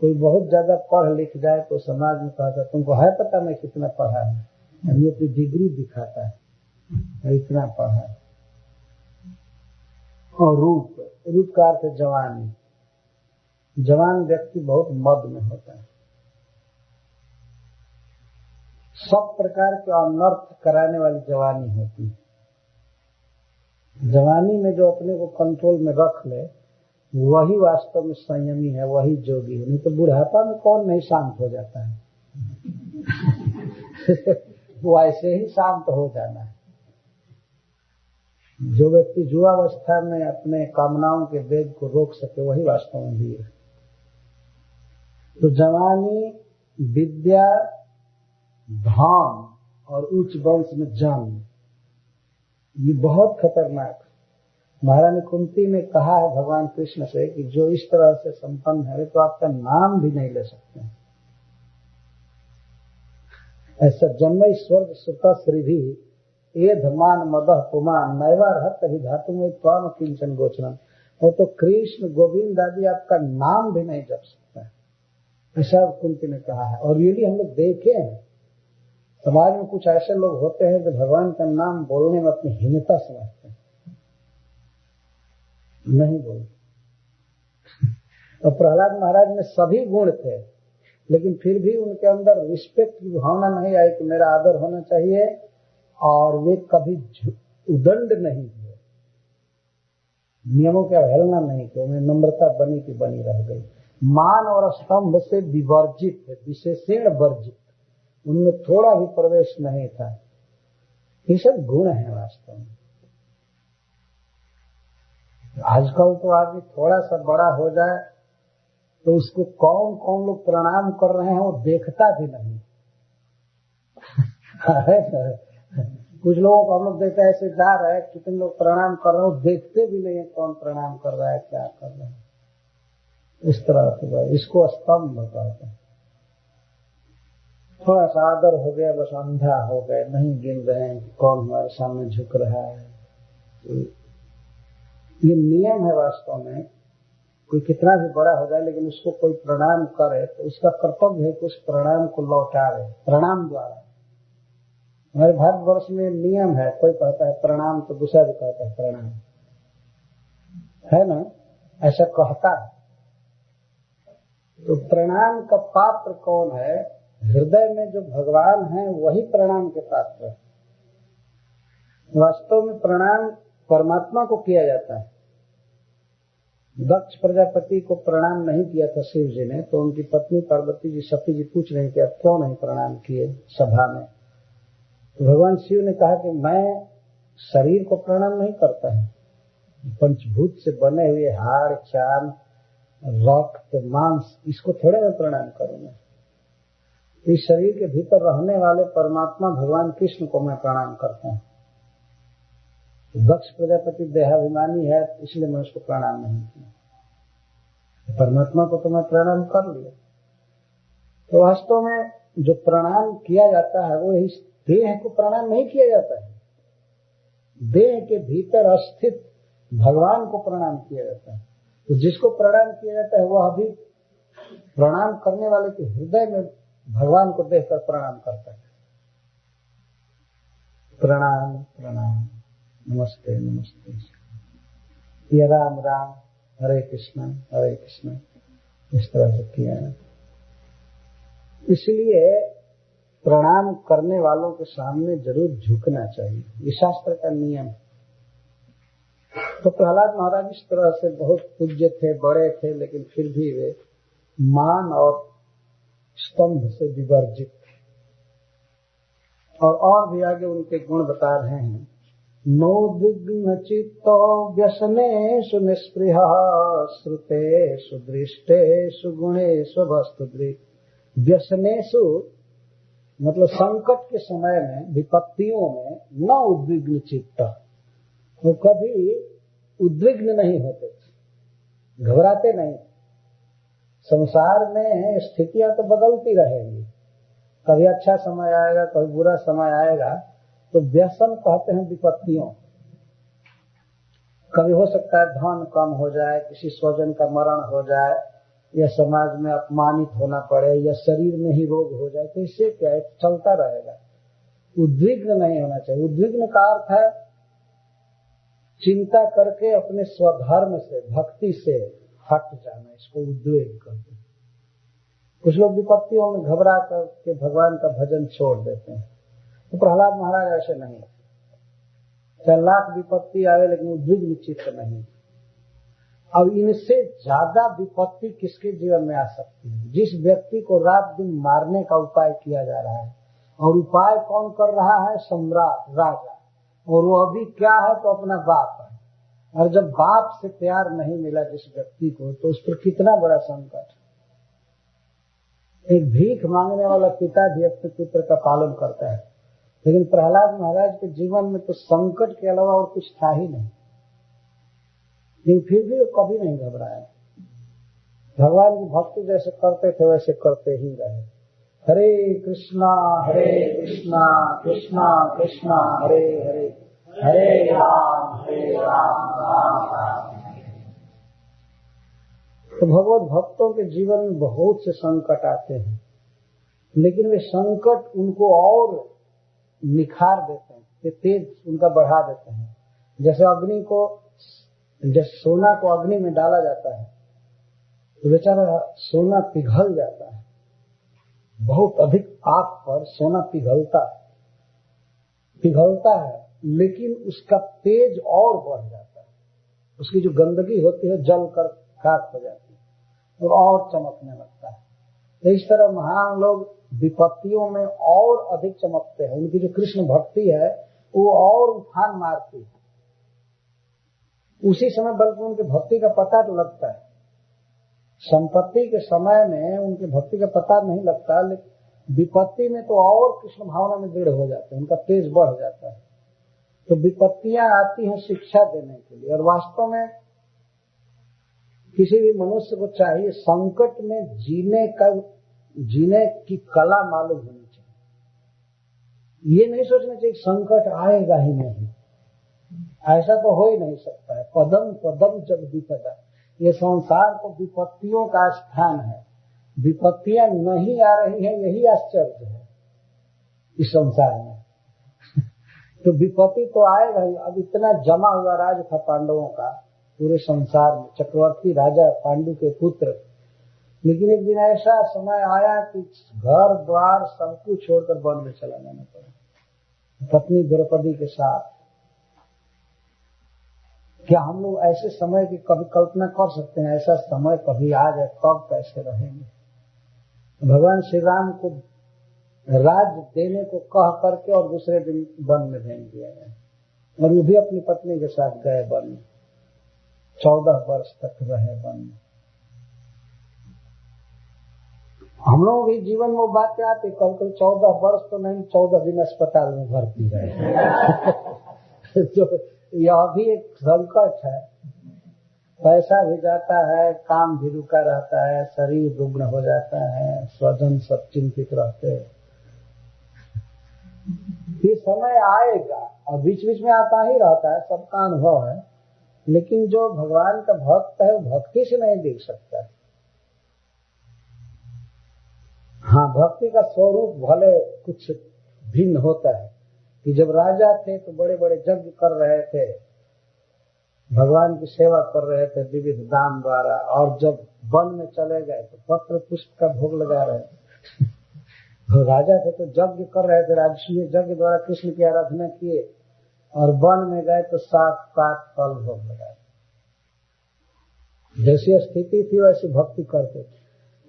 कोई बहुत ज्यादा पढ़ लिख जाए तो समाज में कहता है तुमको है पता मैं कितना पढ़ा है, ये तो डिग्री दिखाता है, इतना पढ़ा है। और रूप का अर्थ जवानी। जवान व्यक्ति बहुत मद में होता है, सब प्रकार के अनर्थ कराने वाली जवानी होती है। जवानी में जो अपने को कंट्रोल में रख ले वही वास्तव में संयमी है, वही जोगी है। नहीं तो बुढ़ापा में कौन नहीं शांत हो जाता है। वो ऐसे ही शांत हो जाना है। जो व्यक्ति युवावस्था में अपने कामनाओं के वेग को रोक सके वही वास्तव में वीर है। तो जवानी, विद्या, धन और उच्च वंश में जन्म, ये बहुत खतरनाक। महारानी कुंती ने कहा है भगवान कृष्ण से कि जो इस तरह से संपन्न है तो आपका नाम भी नहीं ले सकते। ऐसा जन्म स्वर्ग सुत श्रीभी एधमान मदह पुमान नैवारहत विधातु में त्वाम किंचन गोचरम। वो तो कृष्ण गोविंद आदि आपका नाम भी नहीं जप सकता है, ऐसा कुंती ने कहा है। और रियली हम लोग देखे हैं समाज में कुछ ऐसे लोग होते हैं जो भगवान का नाम बोलने में अपनी हीनता समझते हैं, नहीं बोलते। और प्रहलाद महाराज में सभी गुण थे, लेकिन फिर भी उनके अंदर रिस्पेक्ट की भावना नहीं आई कि मेरा आदर होना चाहिए और वे कभी उदंड नहीं हुए, नियमों की अवहेलना नहीं की, उन्हें नम्रता बनी की बनी रह गई। मान और स्तंभ से विवर्जित, विशेषण वर्जित, उनमें थोड़ा भी प्रवेश नहीं था। ये सब गुण है वास्तव में। आजकल तो आदमी थोड़ा सा बड़ा हो जाए तो उसको कौन कौन लोग प्रणाम कर रहे हैं वो देखता भी नहीं। कुछ लोगों को हम लोग देखते हैं ऐसे जा रहे हैं, कितने लोग प्रणाम कर रहे हैं, देखते भी नहीं है कौन प्रणाम कर रहा है, क्या कर रहा है। इस तरह से इसको स्तंभ कहते हैं। थोड़ा सा आदर हो गया, बस अंधा हो गए, नहीं गिन रहे हैं कौन हमारे सामने झुक रहा है। ये नियम है वास्तव में। कोई कितना भी बड़ा हो जाए लेकिन उसको कोई प्रणाम करे तो उसका कर्तव्य है कि उस प्रणाम को लौटावे, प्रणाम द्वारा। हमारे भारतवर्ष में नियम है, कोई कहता है प्रणाम तो दूसरा भी कहता है प्रणाम, है ना, ऐसा कहता है। तो प्रणाम का पात्र कौन है? हृदय में जो भगवान है वही प्रणाम के पात्र है। वास्तव में प्रणाम परमात्मा को किया जाता है। दक्ष प्रजापति को प्रणाम नहीं किया था शिव जी ने, तो उनकी पत्नी पार्वती जी, सती जी पूछ रही थी आप क्यों नहीं प्रणाम किए सभा में। तो भगवान शिव ने कहा कि मैं शरीर को प्रणाम नहीं करता है, पंचभूत से बने हुए हाड़ चाल रक्त मांस, इसको थोड़े मैं प्रणाम करूंगा। इस शरीर के भीतर रहने वाले परमात्मा भगवान कृष्ण को मैं प्रणाम करता हूँ। दक्ष प्रजापति देहाभिमानी है इसलिए मैं उसको प्रणाम नहीं किया, परमात्मा को तो मैं प्रणाम कर लिया। तो वास्तव में जो प्रणाम किया जाता है वो इस देह को प्रणाम नहीं किया जाता है, देह के भीतर स्थित भगवान को प्रणाम किया जाता है। तो जिसको प्रणाम किया जाता है वह अभी प्रणाम करने वाले के हृदय में भगवान को देखकर प्रणाम करता है। प्रणाम प्रणाम, नमस्ते नमस्ते, ये राम राम, हरे कृष्णा, इस तरह से किया है। इसलिए प्रणाम करने वालों के सामने जरूर झुकना चाहिए, ये शास्त्र का नियम है। तो प्रहलाद महाराज इस तरह से बहुत पूज्य थे, बड़े थे, लेकिन फिर भी वे मान और स्तंभ से विवर्जित थे। और भी आगे उनके गुण बता रहे हैं। नोद्विग्न चित्तो व्यसनेषु निस्पृहा श्रुतेषु दृष्टेषु गुणेषु वस्तुदृक्। व्यसनेषु मतलब संकट के समय में, विपत्तियों में न उद्विग्न चित्त, वो कभी उद्विग्न नहीं होते, घबराते नहीं। संसार में स्थितियां तो बदलती रहेंगी, कभी अच्छा समय आएगा, कभी बुरा समय आएगा। तो व्यसन कहते हैं विपत्तियों। कभी हो सकता है धन कम हो जाए, किसी स्वजन का मरण हो जाए, या समाज में अपमानित होना पड़े, या शरीर में ही रोग हो जाए, तो इससे क्या है, चलता रहेगा। उद्विग्न नहीं होना चाहिए। उद्विग्न का अर्थ है चिंता करके अपने स्वधर्म से, भक्ति से हट जाना, इसको उद्वेग कहते हैं। कुछ लोग विपत्तियों में घबरा करके भगवान का भजन छोड़ देते हैं। तो प्रहलाद महाराज ऐसे नहीं, चाहे लाख विपत्ति आए लेकिन उद्विग्न चित्त नहीं। अब इनसे ज्यादा विपत्ति किसके जीवन में आ सकती है? जिस व्यक्ति को रात दिन मारने का उपाय किया जा रहा है, और उपाय कौन कर रहा है? सम्राट, राजा, और वो अभी क्या है तो अपना बाप है। और जब बाप से प्यार नहीं मिला जिस व्यक्ति को, तो उस पर कितना बड़ा संकट। एक भीख मांगने वाला पिता भी अपने पुत्र का पालन करता है, लेकिन प्रहलाद महाराज के जीवन में तो संकट के अलावा और कुछ था ही नहीं, लेकिन फिर भी वो कभी नहीं घबराया। भगवान की भक्ति जैसे करते थे वैसे करते ही रहे। हरे कृष्णा कृष्णा कृष्णा हरे हरे, हरे राम राम राम। तो भगवत भक्तों के जीवन में बहुत से संकट आते हैं, लेकिन वे संकट उनको और निखार देते हैं, वे तेज उनका बढ़ा देते हैं। जैसे अग्नि को, जैसे सोना को अग्नि में डाला जाता है तो बेचारा सोना पिघल जाता है, बहुत अधिक आग पर सोना पिघलता है, पिघलता है, लेकिन उसका तेज और बढ़ जाता है। उसकी जो गंदगी होती है जल कर खाक हो जाती है और चमकने लगता है। तो इस तरह महान लोग विपत्तियों में और अधिक चमकते हैं। उनकी जो कृष्ण भक्ति है वो और उफान मारती है उसी समय, बल्कि उनकी भक्ति का पता तो लगता है। संपत्ति के समय में उनकी भक्ति का पता नहीं लगता, लेकिन विपत्ति में तो और कृष्ण भावना में दृढ़ हो जाते हैं, उनका तेज बढ़ जाता है। तो विपत्तियां आती हैं शिक्षा देने के लिए, और वास्तव में किसी भी मनुष्य को चाहिए संकट में जीने की कला मालूम होनी चाहिए। ये नहीं सोचना चाहिए संकट आएगा ही नहीं, ऐसा तो हो ही नहीं सकता है। पदम पदम जब विपदा, ये संसार तो विपत्तियों का स्थान है। विपत्तियां नहीं आ रही हैं, यही आश्चर्य है इस संसार में। तो विपत्ति तो आएगा ही। अब इतना जमा हुआ राज था पांडवों का पूरे संसार में, चक्रवर्ती राजा पांडु के पुत्र, लेकिन एक दिन ऐसा समय आया कि घर द्वार सब कुछ छोड़कर वन में चला जाना पड़ा पत्नी द्रौपदी के साथ। क्या हम लोग ऐसे समय की कभी कल्पना कर सकते हैं? ऐसा समय कभी आ जाए तब कैसे रहेंगे? भगवान श्री राम को राज देने को कह करके और दूसरे दिन वन में भेज दिया गया, और वो भी अपनी पत्नी के साथ गए वन में। 14 वर्ष तक रहे वन में। हम लोगों के जीवन में वो बात क्या आती, कल 14 वर्ष तो नहीं, 14 दिन अस्पताल में भर्ती रहे। तो यह भी एक संकट है। पैसा भी जाता है, काम भी रुका रहता है, शरीर रुग्ण हो जाता है, स्वजन सब चिंतित रहते हैं। ये समय आएगा, और बीच बीच में आता ही रहता है, सबका अनुभव है। लेकिन जो भगवान का भक्त है वो भक्ति से नहीं देख सकता है। हाँ, भक्ति का स्वरूप भले कुछ भिन्न होता है कि जब राजा थे तो बड़े बड़े यज्ञ कर रहे थे, भगवान की सेवा कर रहे थे विविध दान द्वारा, और जब वन में चले गए तो पत्र पुष्प का भोग लगा रहे थे। तो राजा थे तो यज्ञ कर रहे थे, राजसूय यज्ञ द्वारा कृष्ण की आराधना किए, और वन में गए तो सात पात फल भोग लगाए। जैसी स्थिति थी वैसी भक्ति करते थे।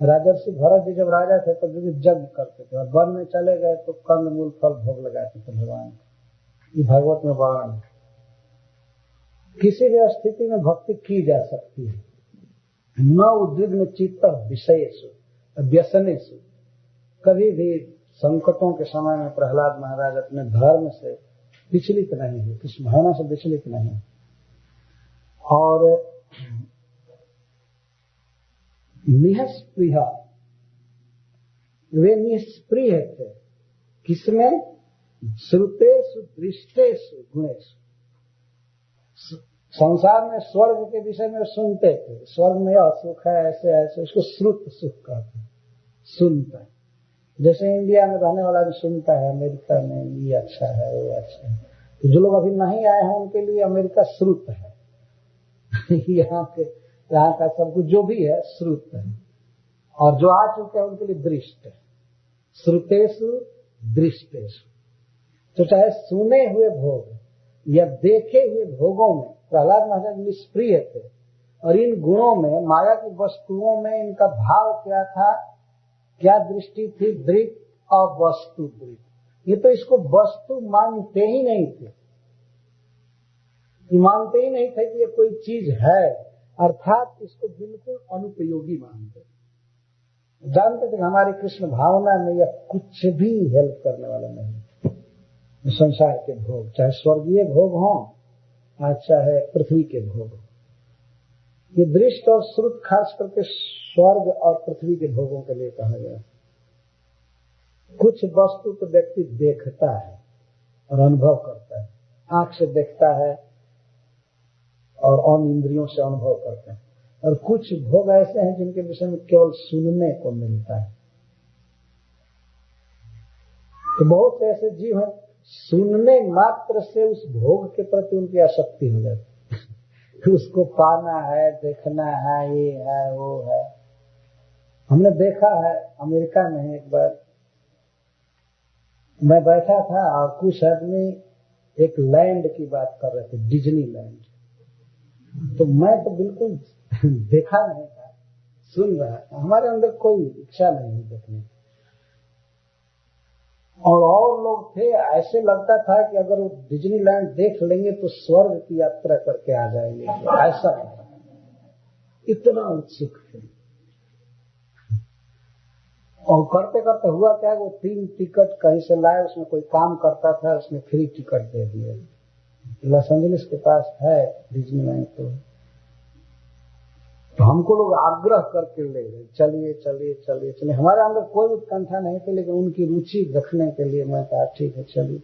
राजर्षि भरत जी जब राजा थे तो विविध यज्ञ करते थे, और वन में चले गए तो कंद मूल फल भोग लगाते थे भगवान को। ये भागवत में वर्णन। किसी भी स्थिति में भक्ति की जा सकती है। न उद्विग्न चित्त विषयेषु व्यसनेषु। कभी भी संकटों के समय में प्रहलाद महाराज अपने धर्म से विचलित नहीं है, किस भावना से विचलित नहीं है। और निःस्पृह, वे निष्प्रिय थे। किसमें? श्रुतेषु दृष्टेषु गुणेषु। संसार में स्वर्ग के विषय में सुनते थे, स्वर्ग में यह सुख है, ऐसे ऐसे, उसको श्रुत सुख कहते हैं, सुनता है। जैसे इंडिया में रहने वाला भी सुनता है अमेरिका में ये अच्छा है वो अच्छा है। तो जो लोग अभी नहीं आए हैं उनके लिए अमेरिका श्रुत है। यहाँ का सब कुछ जो भी है श्रुत है, और जो आ चुके हैं उनके लिए दृष्ट है। श्रुतेषु दृष्टेषु। तो चाहे सुने हुए भोग या देखे हुए भोगों में प्रहलाद महाराज निष्प्रिय थे, और इन गुणों में, माया की वस्तुओं में इनका भाव क्या था, क्या दृष्टि थी? दृक् अवस्तु दृक्। ये तो इसको वस्तु मानते ही नहीं थे, मानते ही नहीं थे कि ये कोई चीज है, अर्थात इसको बिल्कुल अनुपयोगी मानते। जानते थे हमारी कृष्ण भावना में यह कुछ भी हेल्प करने वाला नहीं। संसार के भोग, चाहे स्वर्गीय भोग हो चाहे पृथ्वी के भोग हो, ये दृष्ट और श्रुत खास करके स्वर्ग और पृथ्वी के भोगों के लिए कहा गया। कुछ वस्तु तो व्यक्ति देखता है और अनुभव करता है, आंख से देखता है और अन्य इंद्रियों से अनुभव करता है, और कुछ भोग ऐसे हैं जिनके विषय में केवल सुनने को मिलता है। तो बहुत से ऐसे जीव हैं, सुनने मात्र से उस भोग के प्रति उनकी आसक्ति हो जाती है। उसको पाना है, देखना है, ये है वो है। हमने देखा है अमेरिका में एक बार मैं बैठा था और कुछ आदमी एक लैंड की बात कर रहे थे, डिज्नी लैंड। तो मैं तो बिल्कुल देखा नहीं था, सुन रहा था। हमारे अंदर कोई इच्छा नहीं है देखने की। और लोग थे, ऐसे लगता था कि अगर वो डिज्नीलैंड देख लेंगे तो स्वर्ग की यात्रा करके आ जाएंगे, ऐसा इतना उत्सुक थे। और करते करते हुआ क्या, वो 3 टिकट कहीं से लाए, उसमें कोई काम करता था, उसने फ्री टिकट दे दिए। लॉस एंजलिस के पास है डिज्नीलैंड। तो हमको लोग आग्रह करके ले गए, चलिए चलिए चलिए चलिए। हमारे अंदर कोई उत्कंठा नहीं थी, लेकिन उनकी रुचि रखने के लिए मैं कहा ठीक है चलिए।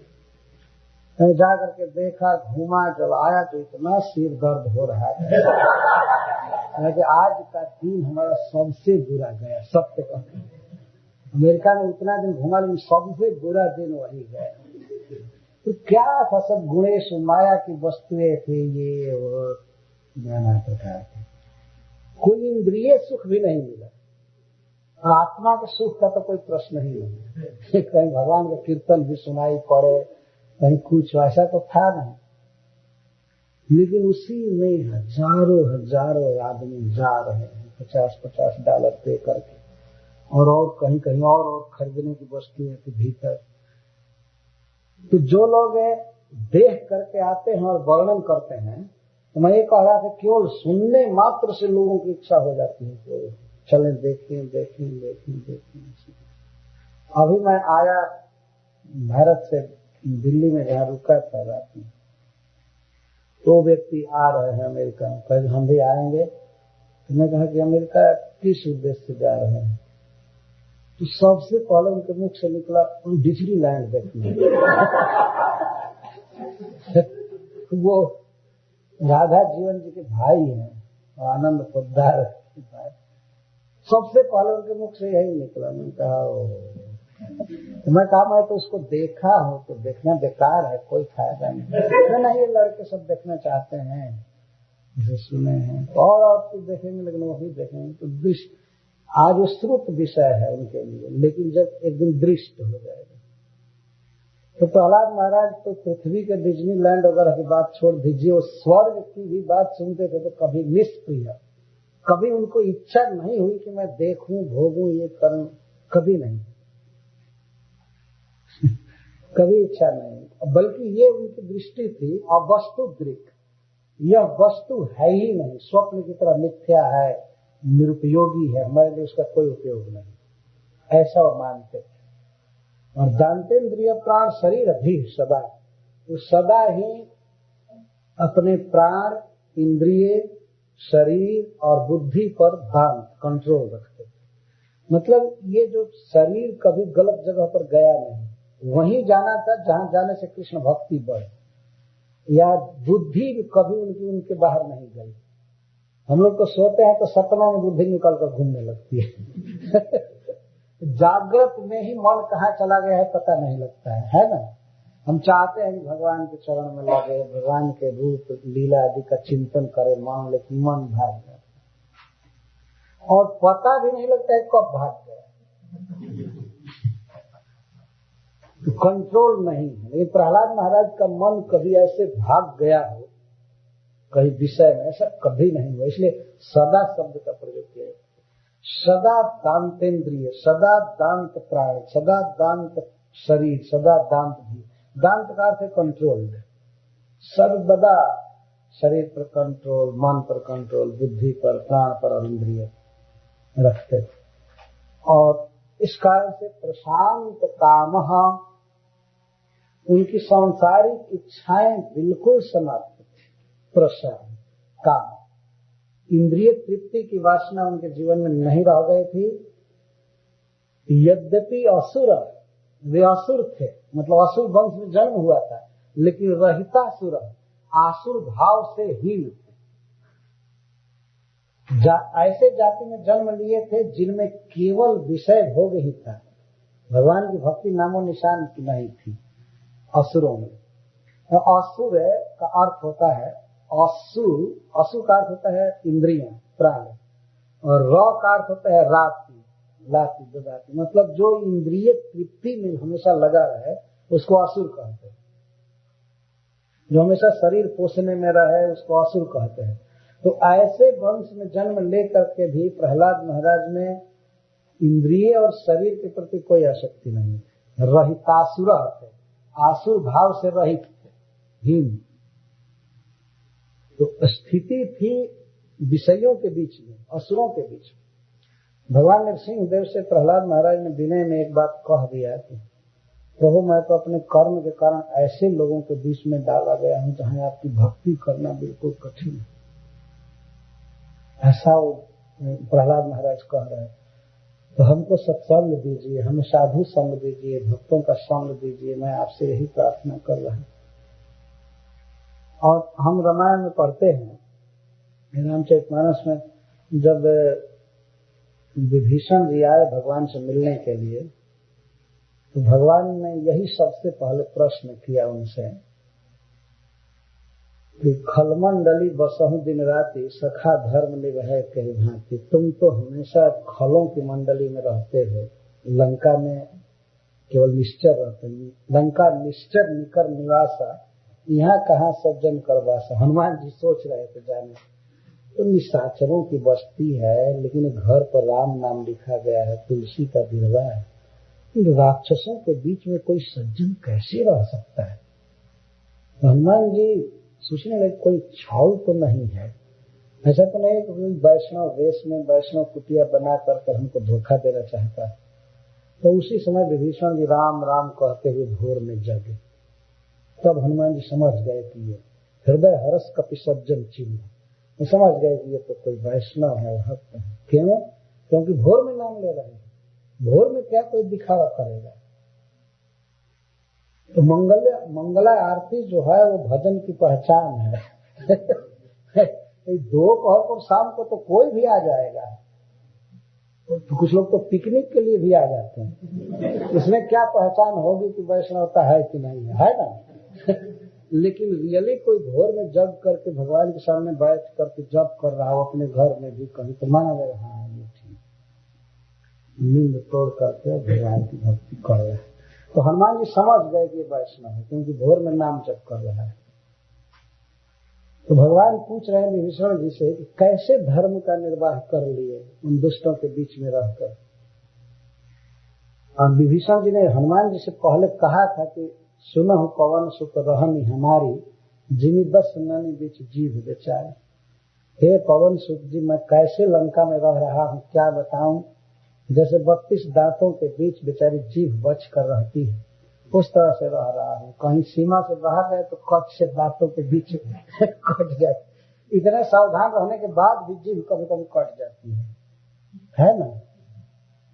मैं जा करके देखा, घूमा, जब आया तो इतना सिर दर्द हो रहा है कि आज का दिन हमारा सबसे बुरा गया। सत्य कहते हैं, अमेरिका में उतना दिन घूमा, लेकिन सबसे बुरा दिन वही गया। तो क्या था, सब गुणेश माया की वस्तुएं थी, ये वो नाना प्रकार के। कोई इंद्रिय सुख भी नहीं मिला, और आत्मा के सुख का तो कोई प्रश्न ही नहीं। कहीं भगवान का कीर्तन भी सुनाई पड़े, कहीं कुछ ऐसा तो था नहीं। लेकिन उसी में हजारों हजारों आदमी जा रहे हैं $50-50 पे करके, और कहीं कहीं और खरीदने की वस्तुएं के भीतर। तो जो लोग देख करके आते हैं और वर्णन करते हैं, तो मैं ये कह रहा था केवल सुनने मात्र से लोगों की इच्छा हो जाती है तो चलें देखें देखें देखें देखें। अभी मैं आया भारत से दिल्ली में, जहाँ रुका था रात में, तो व्यक्ति आ रहे हैं अमेरिका में, कल हम भी आएंगे। तो मैं कहा कि अमेरिका किस उद्देश्य से जा रहे हैं? तो सबसे पहले उनके मुख से निकला डिज्नीलैंड देखने। वो राधा जीवन जी के भाई हैं, आनंद पोद्दार के भाई। सबसे पहले उनके मुख से यही निकला। मैं कहा मैं तो उसको देखा हूँ, तो देखना बेकार है, कोई फायदा नहीं। ये लड़के सब देखना चाहते हैं, जो सुने हैं, और कुछ देखेंगे, लेकिन वही देखेंगे। तो दृष्ट आज श्रुत विषय है उनके लिए, लेकिन जब एक दिन दृष्ट हो जाएगा। तो प्रहलाद महाराज तो पृथ्वी के डिज्नीलैंड वगैरह की बात छोड़ दीजिए, वो स्वर्ग की भी बात सुनते थे तो कभी निष्प्रिय, कभी उनको इच्छा नहीं हुई कि मैं देखूं, भोगूं, ये करूं, कभी नहीं। कभी इच्छा नहीं, बल्कि ये उनकी दृष्टि थी अवस्तु दृक, यह वस्तु है ही नहीं, स्वप्न की तरह मिथ्या है, निरुपयोगी है, हमारे लिए उसका कोई उपयोग नहीं, ऐसा वो मानते थे। और दांतेन्द्रिय प्राण शरीर भी सदा, वो सदा ही अपने प्राण, इंद्रिय, शरीर और बुद्धि पर ध्यान, कंट्रोल रखते थे। मतलब ये जो शरीर कभी गलत जगह पर गया नहीं, वहीं जाना था जहां जाने से कृष्ण भक्ति बढ़े, या बुद्धि भी कभी उनके बाहर नहीं गई। हम लोग तो सोते हैं तो सपनों में बुद्धि निकल कर घूमने लगती है। जागृत में ही मन कहाँ चला गया है पता नहीं लगता है ना। हम चाहते हैं कि भगवान के चरण में लगे, भगवान के रूप लीला आदि का चिंतन करें मन, लेकिन मन भाग जाता है और पता भी नहीं लगता है कब भाग गया। तो कंट्रोल नहीं है। लेकिन प्रहलाद महाराज का मन कभी ऐसे भाग गया हो कहीं विषय में, ऐसा कभी नहीं हुआ। इसलिए सदा शब्द का प्रयोग किया, सदा दांतेन्द्रिय, सदा दांत प्राण, सदा दांत शरीर, सदा दांत भी। दांत का अर्थ है कंट्रोल्ड, सर्वदा शरीर पर कंट्रोल, मन पर कंट्रोल, बुद्धि पर, प्राण पर और इंद्रिय रखते थे। और इस कारण से प्रशांत कामः, उनकी सांसारिक इच्छाएं बिल्कुल समाप्त थी। प्रशांत काम, इंद्रिय तृप्ति की वासना उनके जीवन में नहीं रह गई थी। यद्यपि असुर, वे असुर थे, मतलब असुर वंश में जन्म हुआ था, लेकिन रहितासुर, आसुर भाव से हीन थे। ऐसे जाति में जन्म लिए थे जिनमें केवल विषय भोग ही था, भगवान की भक्ति नामो निशान की नहीं थी असुरों में। असुर का अर्थ होता है असु का अर्थ होता है इंद्रियां, प्राण, और र का अर्थ होता है राति, लाति, ददाति, मतलब जो इंद्रिय तृप्ति में हमेशा लगा रहे, उसको असुर कहते हैं। जो हमेशा शरीर पोषने में रहे उसको असुर कहते हैं। तो ऐसे वंश में जन्म लेकर के भी प्रहलाद महाराज में इंद्रिय और शरीर के प्रति कोई आसक्ति नहीं है। रहितासुर थे, आसुर भाव से रहित थे, हीन। तो स्थिति थी विषयों के बीच में, असुरों के बीच में। भगवान नरसिंहदेव से प्रहलाद महाराज ने विनय में एक बात कह दिया कि प्रभु मैं तो अपने कर्म के कारण ऐसे लोगों के बीच में डाला गया हूं जहां आपकी भक्ति करना बिल्कुल कठिन है। ऐसा वो प्रहलाद महाराज कह रहे हैं। तो हमको सत्संग दीजिए, हमें साधु संग दीजिए, भक्तों का संग दीजिए, मैं आपसे यही प्रार्थना कर रहा हूं। और हम रामायण में पढ़ते हैं, रामचरितमानस में, जब विभीषण जी आए भगवान से मिलने के लिए तो भगवान ने यही सबसे पहले प्रश्न किया उनसे कि खलमंडली बसहु दिन राति सखा धर्म निभय कही भांति। तुम तो हमेशा खलों की मंडली में रहते हो, लंका में केवल निश्चर रहते हो। लंका निश्चर निकर निवासा, यहाँ कहाँ सज्जन करवासा। हनुमान जी सोच रहे थे जाने तो निशाचरों की बस्ती है, लेकिन घर पर राम नाम लिखा गया है, तुलसी का बिरवा है। राक्षसों के बीच में कोई सज्जन कैसे रह सकता है? हनुमान जी सोचने लगे कोई छाव तो नहीं है, ऐसा तो नहीं कि वैष्णव वेश में वैष्णव कुटिया बना करके हमको धोखा देना चाहता है। तो उसी समय विभीषण जी राम राम कहते हुए भोर में जगे। तब हनुमान जी समझ गए कि ये हृदय हर्ष कपि सज्जन चिन्ह, वो समझ गए कि ये तो कोई वैष्णव है, भक्त है। क्यों? क्योंकि भोर में नाम ले रहे हैं, भोर में क्या कोई दिखावा करेगा। तो मंगला आरती जो है वो भजन की पहचान है। दोपहर को शाम को तो कोई भी आ जाएगा, तो कुछ लोग तो पिकनिक के लिए भी आ जाते हैं। इसमें क्या पहचान होगी कि वैष्णवता है कि नहीं है ना। लेकिन रियली कोई भोर में जग करके भगवान के सामने बैठ करके जप कर रहा हो अपने घर में भी कहीं, तो माना जाए हाँ ये ठीक, नींद तोड़ करके भगवान की भक्ति कर रहे हैं। तो हनुमान जी समझ गए कि वैष्णव है, क्योंकि भोर में नाम जप कर रहा है। तो भगवान पूछ रहे हैं विभीषण जी से कि कैसे धर्म का निर्वाह कर लिए उन दुष्टों के बीच में रहकर। और विभीषण जी ने हनुमान जी से पहले कहा था कि सुनहु पवन सुत रहनी हमारी, जिमी 10 ननी बीच जीव बेचारे। हे पवन सुत जी, मैं कैसे लंका में रह रहा हूँ क्या बताऊं। जैसे 32 दांतों के बीच बेचारी जीभ बच कर रहती है, उस तरह से रह रहा हूँ। कहीं सीमा से बाहर गए तो कट से दांतों के बीच कट जाए। इतने सावधान रहने के बाद भी जीभ कभी कभी कट जाती है ना।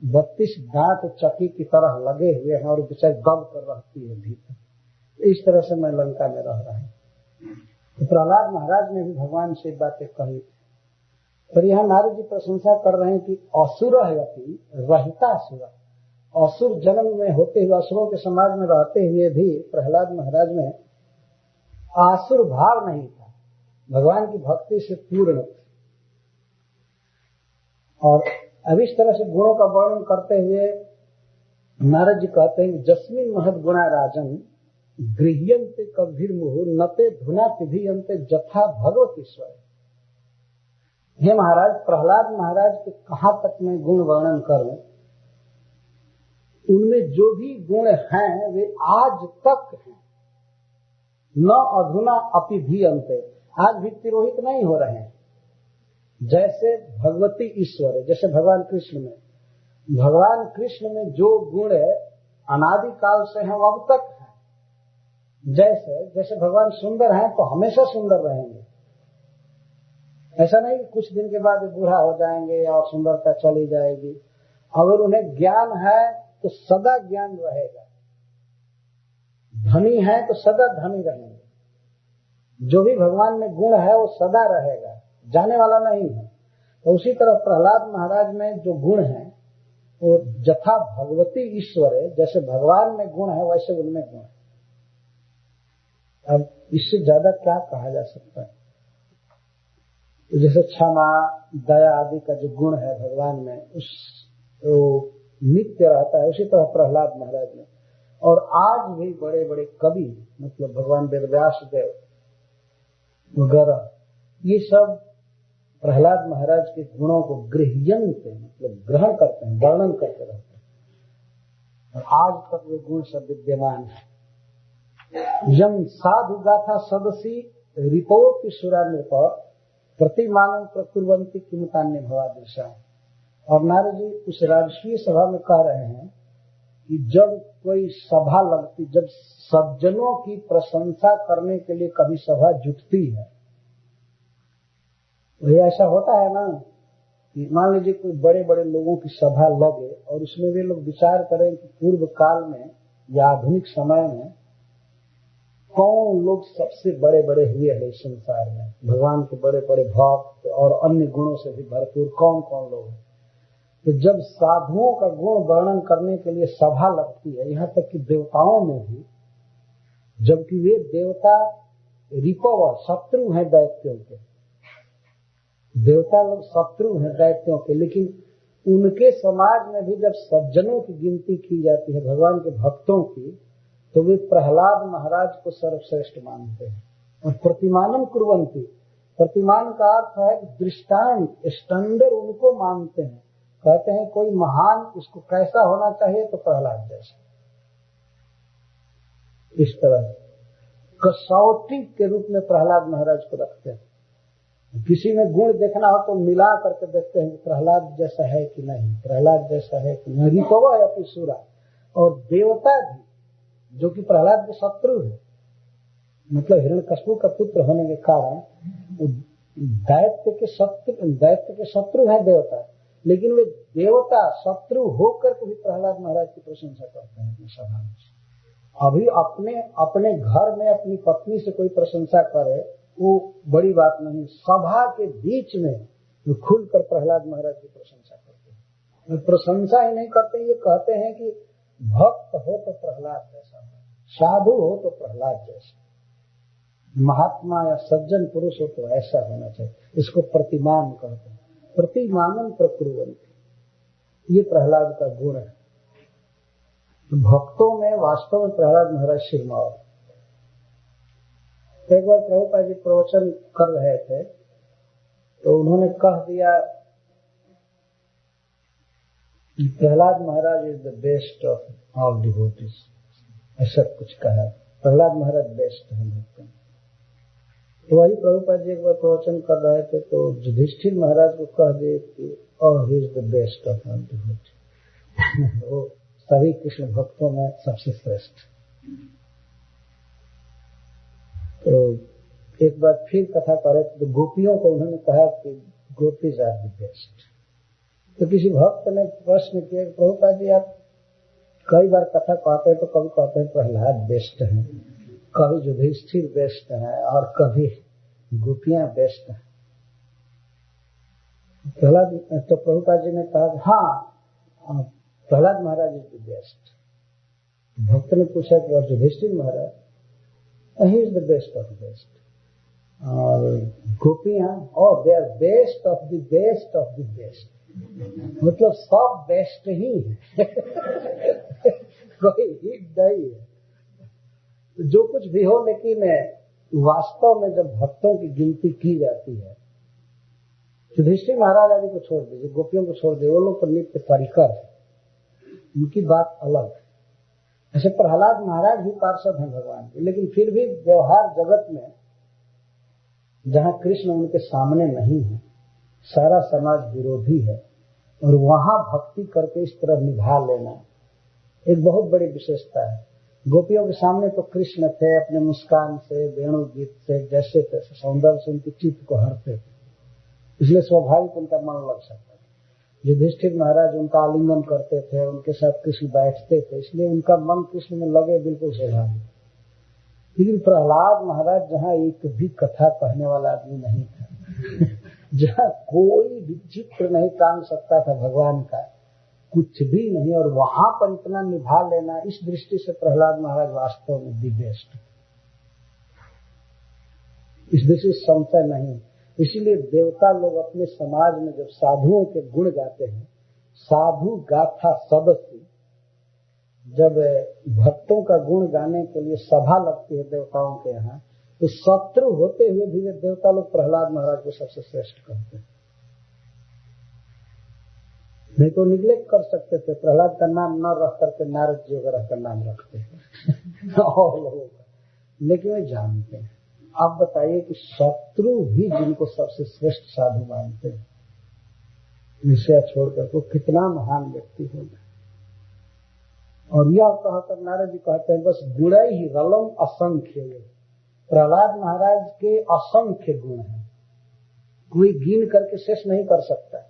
32 दांत चक्की की तरह लगे हुए हैं और बेचारी दब कर रहती है भीतर। इस तरह से मैं लंका में रह रहा हूँ। तो प्रहलाद महाराज ने भी भगवान से बातें कही। पर यहाँ नारद जी प्रशंसा कर रहे हैं कि असुर यति रहितासुर, असुर जन्म में होते हुए, असुरों के समाज में रहते हुए भी प्रहलाद महाराज में आसुर भाव नहीं था, भगवान की भक्ति से पूर्ण थे। और अब इस तरह से गुणों का वर्णन करते हुए नारद जी कहते हैं जस्मिन महद गुणा राजन गृह्यन्ते कबीर मुहु नते धुना पिधियन्ते जथा भगवती स्वयं। हे महाराज, प्रहलाद महाराज के कहां तक मैं गुण वर्णन करूं, उनमें जो भी गुण हैं वे आज तक हैं। न अधुना अपि भी अंते, आज भी तिरोहित नहीं हो रहे हैं। जैसे भगवती ईश्वर है, जैसे भगवान कृष्ण में जो गुण अनादि काल से हैं वो अब तक हैं। जैसे भगवान सुंदर हैं तो हमेशा सुंदर रहेंगे। ऐसा नहीं कि कुछ दिन के बाद बूढ़ा हो जाएंगे और सुंदरता चली जाएगी। अगर उन्हें ज्ञान है तो सदा ज्ञान रहेगा, धनी है तो सदा धनी रहेंगे। जो भी भगवान में गुण है वो सदा रहेगा, जाने वाला नहीं है। तो उसी तरह प्रहलाद महाराज में जो गुण है वो जथा भगवती ईश्वर है, जैसे भगवान में गुण है वैसे उनमें गुण है। अब इससे ज्यादा क्या कहा जा सकता है। तो जैसे क्षमा दया आदि का जो गुण है भगवान में, उस नित्य रहता है, उसी तरह प्रहलाद महाराज में। और आज भी बड़े बड़े कवि, मतलब भगवान वेदव्यास देव वगैरह, ये सब प्रहलाद महाराज के गुणों को गृह्यन्ते, मतलब ग्रहण करते हैं, वर्णन करते रहते हैं, और आज तक वे गुण सब विद्यमान है। यम साधु गाथा सदसी रिपोति सुरा नृप प्रतिमानम प्रकुर्वन्ति किमुतान्य भवादृशा। और नारद जी उस राजस्वीय सभा में कह रहे हैं कि जब कोई सभा लगती, जब सज्जनों की प्रशंसा करने के लिए कभी सभा जुटती है, तो ऐसा होता है ना कि मान लीजिए कोई बड़े बड़े लोगों की सभा लगे और उसमें वे लोग विचार करें कि पूर्व काल में या आधुनिक समय में कौन लोग सबसे बड़े बड़े हुए हैं इस संसार में, भगवान के बड़े बड़े भक्त और अन्य गुणों से भी भरपूर कौन कौन लोग हैं। तो जब साधुओं का गुण वर्णन करने के लिए सभा लगती है, यहाँ तक कि देवताओं में भी, जबकि वे देवता रिपव शत्रु हैं दैत्यों के, देवता लोग शत्रु हैं दैत्यों के, लेकिन उनके समाज में भी जब सज्जनों की गिनती की जाती है, भगवान के भक्तों की, तो वे प्रहलाद महाराज को सर्वश्रेष्ठ मानते हैं और प्रतिमानम कुर्वन्ति। प्रतिमान का अर्थ है दृष्टांत, स्टैंडर्ड उनको मानते हैं। कहते हैं कोई महान, उसको कैसा होना चाहिए, तो प्रहलाद जैसा। इस तरह कसौटी के रूप में प्रहलाद महाराज को रखते हैं। किसी में गुण देखना हो तो मिला करके देखते हैं कि प्रहलाद जैसा है कि नहीं, प्रहलाद जैसा है कि नहीं। रिपवा या पिसुरा, और देवता भी जो कि प्रहलाद के शत्रु है, मतलब हिरण्यकश्यप का पुत्र होने के कारण दैत्य के शत्रु है देवता, लेकिन वे देवता शत्रु होकर के भी प्रहलाद महाराज की प्रशंसा करते हैं अपनी सभा में। अभी अपने घर में अपनी पत्नी से कोई प्रशंसा करे वो बड़ी बात नहीं, सभा के बीच में खुलकर प्रहलाद महाराज की प्रशंसा करते हैं। प्रशंसा ही नहीं करते, ये कहते हैं कि भक्त हो तो प्रहलाद जैसा हो, साधु हो तो प्रहलाद जैसा, महात्मा या सज्जन पुरुष हो तो ऐसा होना चाहिए। इसको प्रतिमान कहते हैं, प्रतिमानम प्रकुर्वन्ति। ये प्रहलाद का गुण है। भक्तों में वास्तव में प्रहलाद महाराज सिरमौर। एक बार प्रभुपाद जी प्रवचन कर रहे थे तो उन्होंने कह दिया Prahlad Maharaj is the best of all devotees, ऐसा कुछ कहा। प्रहलाद महाराज बेस्ट है भक्तों। तो वही प्रभुपाद जी एक बार प्रवचन कर रहे थे तो युधिष्ठिर महाराज को कह दिए कि oh he is the best of all devotees, वो सभी कृष्ण भक्तों में सबसे श्रेष्ठ। तो एक बार फिर कथा करे तो गोपियों को उन्होंने कहा कि गोपीज आर द बेस्ट। तो किसी भक्त ने प्रश्न किया प्रभुपाद जी आप कई बार कथा कहते हैं, तो कभी कहते हैं प्रहलाद बेस्ट है, कभी युधिष्ठिर बेस्ट है और कभी गोपियां बेस्ट है। प्रहलाद तो प्रभुपाद जी ने कहा हाँ Prahlad Maharaj is the best. भक्त ने पूछा कि और Yudhishthir Maharaj, he is the best of best, और गोपियां और they are best of the best of the best, मतलब सब बेस्ट ही है कोई हिट नहीं है। जो कुछ भी हो, लेकिन वास्तव में जब भक्तों की गिनती की जाती है, युधिष्ठिर महाराज आदि को छोड़ दीजिए, गोपियों को छोड़ दीजिए, वो लोग तो नित्य परिकर है, उनकी बात अलग है। ऐसे प्रहलाद महाराज भी पार्षद हैं भगवान के, लेकिन फिर भी व्यवहार जगत में जहाँ कृष्ण उनके सामने नहीं है, सारा समाज विरोधी है, और वहां भक्ति करके इस तरह निभा लेना एक बहुत बड़ी विशेषता है। गोपियों के सामने तो कृष्ण थे, अपने मुस्कान से, वेणु गीत से, जैसे तैसे सौंदर्य से उनके चित्त को हरते थे, इसलिए स्वाभाविक उनका मन लग सकता है। युधिष्ठिर महाराज उनका आलिंगन करते थे, उनके साथ कृष्ण बैठते थे, इसलिए उनका मन कृष्ण में लगे, बिल्कुल स्वाभाविक। लेकिन प्रहलाद महाराज जहाँ एक भी कथा कहने वाला आदमी नहीं था जहाँ कोई भी चित्र नहीं टांग सकता था भगवान का, कुछ भी नहीं, और वहां पर इतना निभा लेना, इस दृष्टि से प्रहलाद महाराज वास्तव में दी बेस्ट, इस दृष्टि से संशय नहीं। इसीलिए देवता लोग अपने समाज में जब साधुओं के गुण गाते हैं, साधु गाथा सदस्य, जब भक्तों का गुण गाने के लिए सभा लगती है देवताओं के यहाँ, तो शत्रु होते हुए भी वे देवता लोग प्रहलाद महाराज को सबसे श्रेष्ठ कहते हैं। नहीं तो निग्लेक्ट कर सकते थे, प्रहलाद का नाम न रख करके नारद जी वगैरह का नाम रखते हैं और लोगों का, लेकिन वे जानते हैं। आप बताइए कि शत्रु भी जिनको सबसे श्रेष्ठ साधु मानते हैं, विषय छोड़कर तो कितना महान व्यक्ति होगा। और यह कहकर नारद जी कहते हैं बस गुणै ही रलम असंख्य। प्रहलाद महाराज के असंख्य गुण हैं, कोई गिन करके शेष नहीं कर सकता।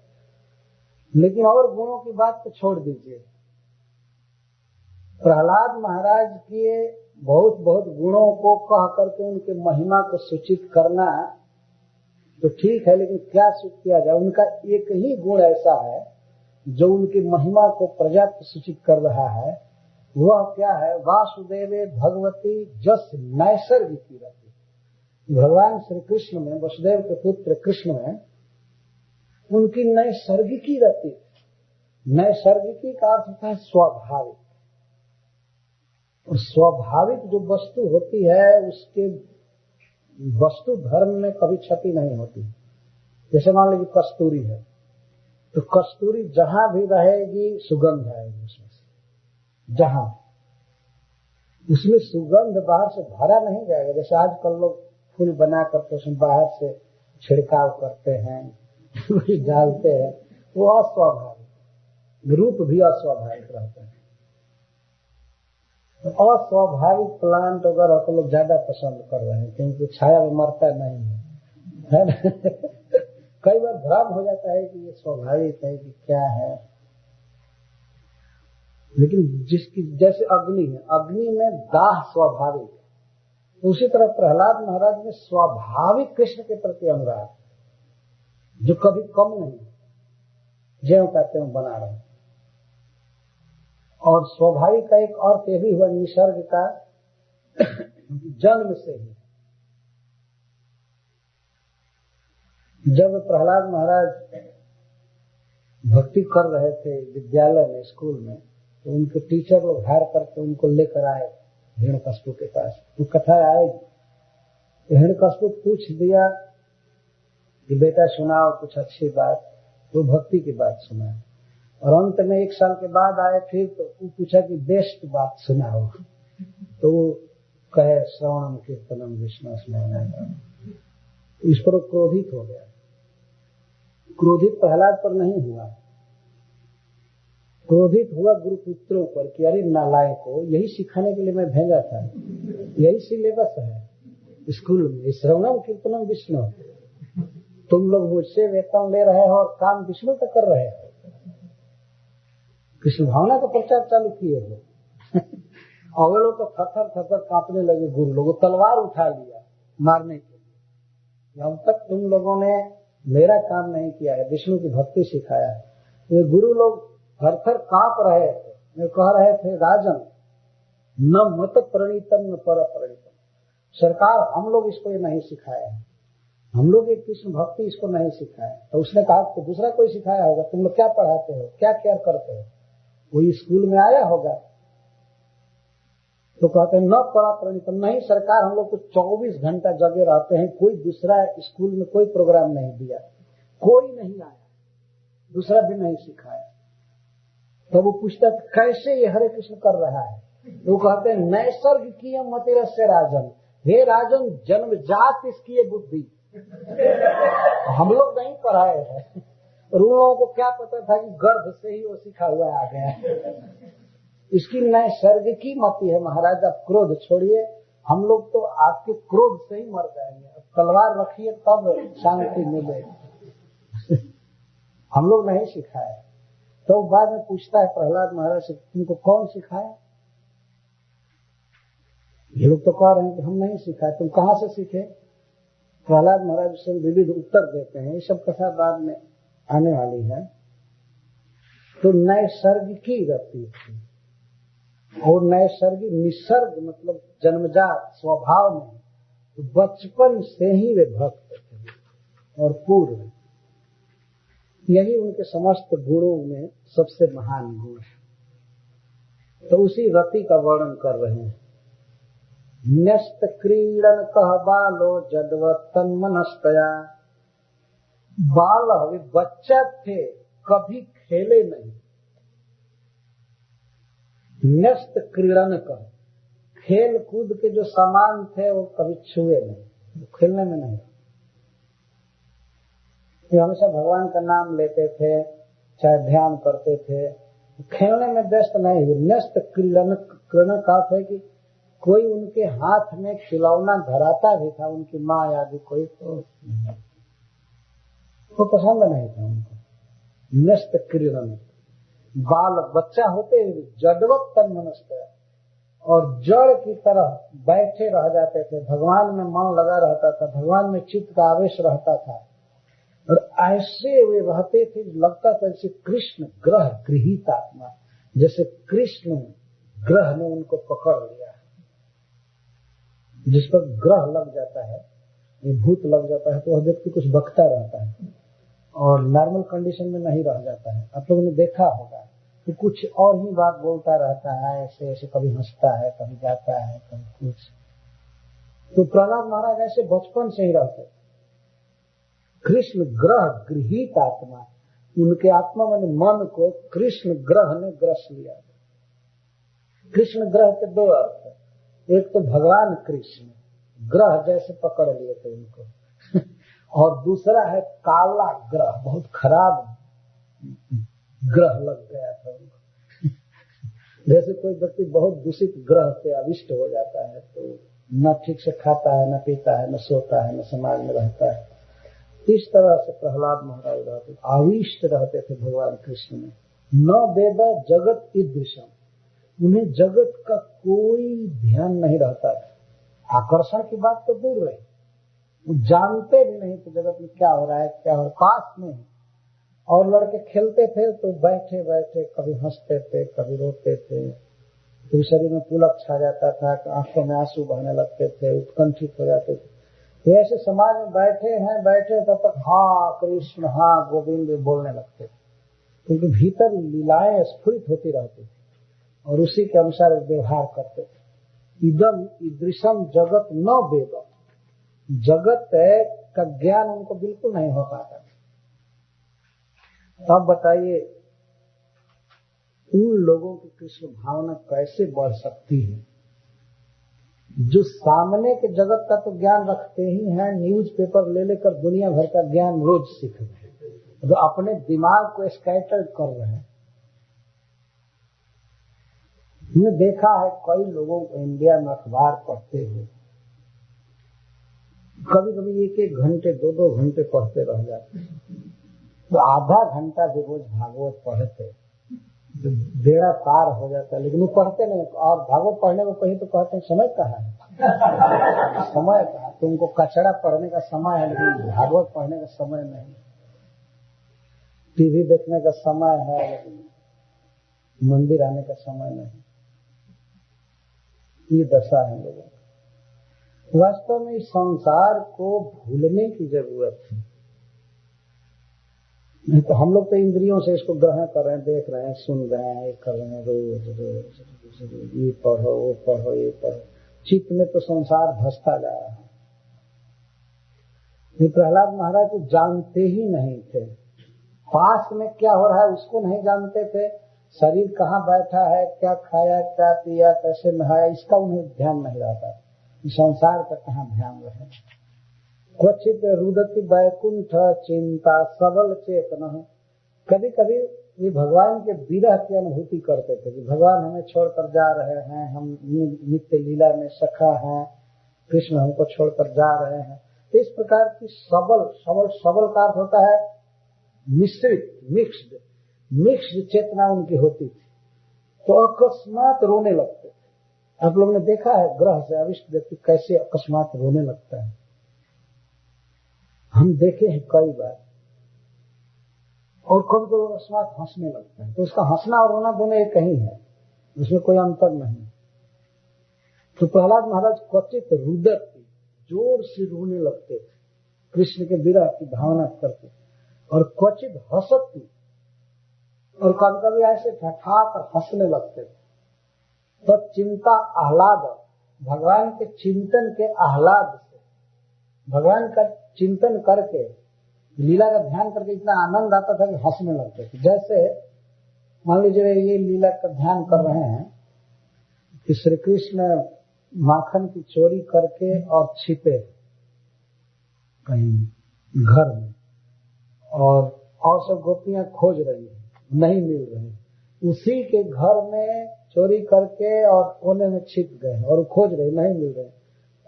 लेकिन और गुणों की बात तो छोड़ दीजिए, प्रहलाद महाराज के बहुत बहुत गुणों को कह करके उनके महिमा को सूचित करना तो ठीक है, लेकिन क्या सूचित किया जाए। उनका एक ही गुण ऐसा है जो उनकी महिमा को पर्याप्त सूचित कर रहा है, वह क्या है, वासुदेवे भगवती जस नैसर्गिकी रति। भगवान श्री कृष्ण में, वसुदेव के पुत्र कृष्ण में उनकी नैसर्गिकी रति। नैसर्गिकी का अर्थ होता है स्वाभाविक, और स्वाभाविक जो वस्तु होती है उसके वस्तु धर्म में कभी क्षति नहीं होती। जैसे मान लीजिए कस्तूरी है, तो कस्तूरी जहां भी रहेगी सुगंध आएगी उसमें से, जहां उसमें सुगंध बाहर से भरा नहीं जाएगा। जैसे आजकल लोग फूल बना करके उसमें बाहर से छिड़काव करते हैं, डालते हैं, वो अस्वाभाविक, रूप भी अस्वाभाविक रहता है। अस्वाभाविक प्लांट वगैरह तो लोग ज्यादा पसंद कर रहे हैं, क्योंकि छाया में मरता नहीं है ना। कई बार भ्रम हो जाता है कि ये स्वाभाविक है कि क्या है, लेकिन जिसकी जैसे अग्नि है, अग्नि में दाह स्वाभाविक है, उसी तरह प्रहलाद महाराज में स्वाभाविक कृष्ण के प्रति अनुराग जो कभी कम नहीं, ज्यों कहते हैं बना रहे। और स्वाभाविक का एक अर्थ यह भी हुआ निसर्ग का, जन्म से ही। जब प्रहलाद महाराज भक्ति कर रहे थे विद्यालय में, स्कूल में, तो उनके टीचर लोग हार करके उनको लेकर आए हिरण्यकश्यप के पास। तो कथा आएगी, हिरण्यकश्यप पूछ दिया कि बेटा सुनाओ कुछ अच्छी बात, तो भक्ति की बात सुनाए। और अंत में 1 साल के बाद आए फिर, तो वो पूछा कि बेस्ट बात सुनाओ, तो वो कहे श्रवणम कीर्तनम विष्णु स्मरणम। इस पर वो क्रोधित हो गया। क्रोधित प्रहलाद पर नहीं हुआ, क्रोधित हुआ गुरुपुत्रों पर कि अरे नालायक को, यही सिखाने के लिए मैं भेजा था, यही सिलेबस है स्कूल में, श्रवणम कीर्तनम विष्णु। तुम लोग मुझसे वेतन ले रहे हो और काम विष्णु का कर रहे हो। कृष्ण भावना का प्रचार चालू किए हो। और वे लोग तो थर थर कांपने लगे। गुरु लोगों तलवार उठा लिया मारने के लिए। अब तक तुम लोगों ने मेरा काम नहीं किया है, विष्णु की भक्ति सिखाया है। ये गुरु लोग थर थर कांप रहे थे, वे कह रहे थे राजन न मत प्रणीतम न पर प्रणीतम, सरकार हम लोग इसको ये नहीं सिखाया है, हम लोग एक कृष्ण भक्ति इसको नहीं सिखाया। तो उसने कहा तो दूसरा कोई सिखाया होगा, तुम लोग क्या पढ़ाते हो, क्या केयर करते हो, कोई स्कूल में आया होगा। तो कहते हैं न पढ़ा प्रणीतम, नहीं सरकार हम लोग तो 24 घंटा जगे रहते हैं, कोई दूसरा स्कूल में कोई प्रोग्राम नहीं दिया, कोई नहीं आया, दूसरा भी नहीं सिखाया। तो वो पूछता कैसे ये हरे कृष्ण कर रहा है, तो कहते हैं नैसर्ग की मतिरस्य राजन, हे राजन जन्मजात इसकी ये बुद्धि, हम लोग नहीं पढ़ाए हैं। उन लोगों को क्या पता था कि गर्भ से ही वो सिखा हुआ आ गया। इसकी नैसर्गिकी मति है महाराज, आप क्रोध छोड़िए, हम लोग तो आपके क्रोध से ही मर जाएंगे, अब तलवार रखिए तब शांति मिले। हम लोग नहीं सिखाए। तो बाद में पूछता है प्रहलाद महाराज से, तुमको कौन सिखाया? ये लोग तो कह रहे हैं कि हम नहीं सिखाए, तुम कहाँ से सीखे? प्रहलाद महाराज से विविध उत्तर देते हैं, ये सब कथा बाद में आने वाली है। तो नैसर्गिकी रति थी, और नैसर्गिक निसर्ग मतलब जन्मजात स्वभाव में, तो बचपन से ही वे भक्त थे और पूर्व, यही उनके समस्त गुणों में सबसे महान गुण है। तो उसी रति का वर्णन कर रहे हैं। न्यस्त क्रीडन कह बालो जडवत तन्मनस्तया। बाल वे बच्चा थे, कभी खेले नहीं। न्यस्त क्रीडन कह, खेल कूद के जो सामान थे वो कभी छुए नहीं, खेलने में नहीं। ये हमेशा भगवान का नाम लेते थे, चाहे ध्यान करते थे, खेलने में व्यस्त नहीं हुए। न्यस्त क्रीडन का है कि कोई उनके हाथ में खिलौना धराता भी था, उनकी माँ आदि कोई, तो पसंद नहीं था उनको। न्यस्त क्रीडन, बाल बच्चा होते जडवत तन्मनस्तया, और जड़ की तरह बैठे रह जाते थे। भगवान में मन लगा रहता था, भगवान में चित्त का आवेश रहता था, और ऐसे वे रहते थे, लगता था जैसे कृष्ण ग्रह गृहीत आत्मा, जैसे कृष्ण ग्रह ने उनको पकड़ लिया है। जिस पर ग्रह लग जाता है, भूत लग जाता है, तो वह व्यक्ति कुछ बकता रहता है और नॉर्मल कंडीशन में नहीं रह जाता है। आप लोगों ने देखा होगा कि कुछ और ही बात बोलता रहता है, ऐसे ऐसे, कभी हंसता है, कभी जाता है, कभी कुछ। तो प्रहलाद महाराज ऐसे बचपन से ही रहते। कृष्ण ग्रह गृहीत आत्मा, उनके आत्मा में मन को कृष्ण ग्रह ने ग्रस लिया। कृष्ण ग्रह के दो अर्थ है, एक तो भगवान कृष्ण ग्रह जैसे पकड़ लिए थे उनको और दूसरा है काला ग्रह, बहुत खराब ग्रह लग गया था उनको जैसे कोई व्यक्ति बहुत दूषित ग्रह से अविष्ट हो जाता है, तो न ठीक से खाता है, न पीता है, न सोता है, न समाज में रहता है। इस तरह से प्रहलाद महाराज रहते, आविष्ट रहते थे भगवान कृष्ण में। न वेद जगत ईदृशम, उन्हें जगत का कोई ध्यान नहीं रहता था। आकर्षण की बात तो दूर रही, वो जानते भी नहीं थे जगत में क्या हो रहा है, क्या हो रहा है, पास में। और लड़के खेलते थे तो बैठे बैठे कभी हंसते थे, कभी रोते थे, तो शरीर में पुलक छा जाता था, आंखों में आंसू बहने लगते थे, उत्कंठित हो जाते थे। तो ऐसे समाज में बैठे तब तक हाँ कृष्ण, हाँ गोविंद बोलने लगते थे, क्योंकि भीतर लीलाएं स्फुरित होती रहती थी और उसी के अनुसार व्यवहार करते थे। इदम ईदृशम जगत न वेद, जगत का ज्ञान उनको बिल्कुल नहीं हो पाता। अब बताइए उन लोगों की कृष्ण भावना कैसे बढ़ सकती है, जो सामने के जगत का तो ज्ञान रखते ही हैं, न्यूज पेपर ले लेकर दुनिया भर का ज्ञान रोज सीख रहे हैं, जो अपने दिमाग को स्कैटर कर रहे हैं। हमने देखा है कई लोगों को इंडिया में अखबार पढ़ते हुए, कभी कभी एक एक घंटे, दो दो घंटे पढ़ते रह जाते हैं। तो आधा घंटा भी रोज भागवत पढ़ते बेड़ा पार हो जाता है, लेकिन वो पढ़ते नहीं। और भागवत पढ़ने को कहीं तो कहते हैं समय कहाँ है समय कहाँ, तुमको कचड़ा पढ़ने का समय है, लेकिन भागवत पढ़ने का समय नहीं। टीवी देखने का समय है, लेकिन मंदिर आने का समय नहीं। ये दशा है लोगों की। वास्तव में इस संसार को भूलने की जरूरत है। नहीं तो हम लोग तो इंद्रियों से इसको ग्रहण कर रहे हैं, देख रहे हैं, सुन रहे हैं, ये कर रहे हैं, रोज रोज ये पढ़ो, वो पढ़ो, ये पढ़ो। चित्त में तो संसार धंसता जा रहा है। ये प्रहलाद महाराज तो जानते ही नहीं थे, पास में क्या हो रहा है उसको नहीं जानते थे। शरीर कहाँ बैठा है, क्या खाया, क्या पिया, कैसे नहाया, इसका उन्हें ध्यान नहीं रहता। संसार का कहाँ ध्यान रहे। क्वचित रुदति वैकुंठ चिंता सबल चेतन। कभी कभी ये भगवान के विरह की अनुभूति करते थे कि भगवान हमें छोड़कर जा रहे हैं, हम नित्य लीला में सखा हैं, कृष्ण हमको छोड़कर जा रहे हैं। तो इस प्रकार की सबल का अर्थ होता है मिश्रित, मिक्स्ड चेतना उनकी होती थी। तो अकस्मात रोने लगते थे। आप लोगों ने देखा है ग्रह से अविष्ट व्यक्ति कैसे अकस्मात रोने लगता है, हम देखे हैं कई बार। और कभी कभी अकस्मात हंसने लगता है, तो उसका हंसना और रोना दोनों एक ही है, उसमें कोई अंतर नहीं। तो प्रहलाद महाराज क्वचित रुदत, जोर से रोने लगते थे, कृष्ण के विरह की भावना करते, और क्वचित हंसती, और कभी कभी ऐसे ठठाकर हंसने लगते थे। तो चिंता आह्लाद, भगवान के चिंतन के आह्लाद से, भगवान का चिंतन करके, लीला का ध्यान करके इतना आनंद आता था कि हंसने लगते थे। जैसे मान लीजिए ये लीला का ध्यान कर रहे हैं कि श्री कृष्ण माखन की चोरी करके और छिपे कहीं घर में, और सब गोपियां खोज रही है, नहीं मिल रही। उसी के घर में चोरी करके और कोने में छिप गए और खोज रहे, नहीं मिल रहे।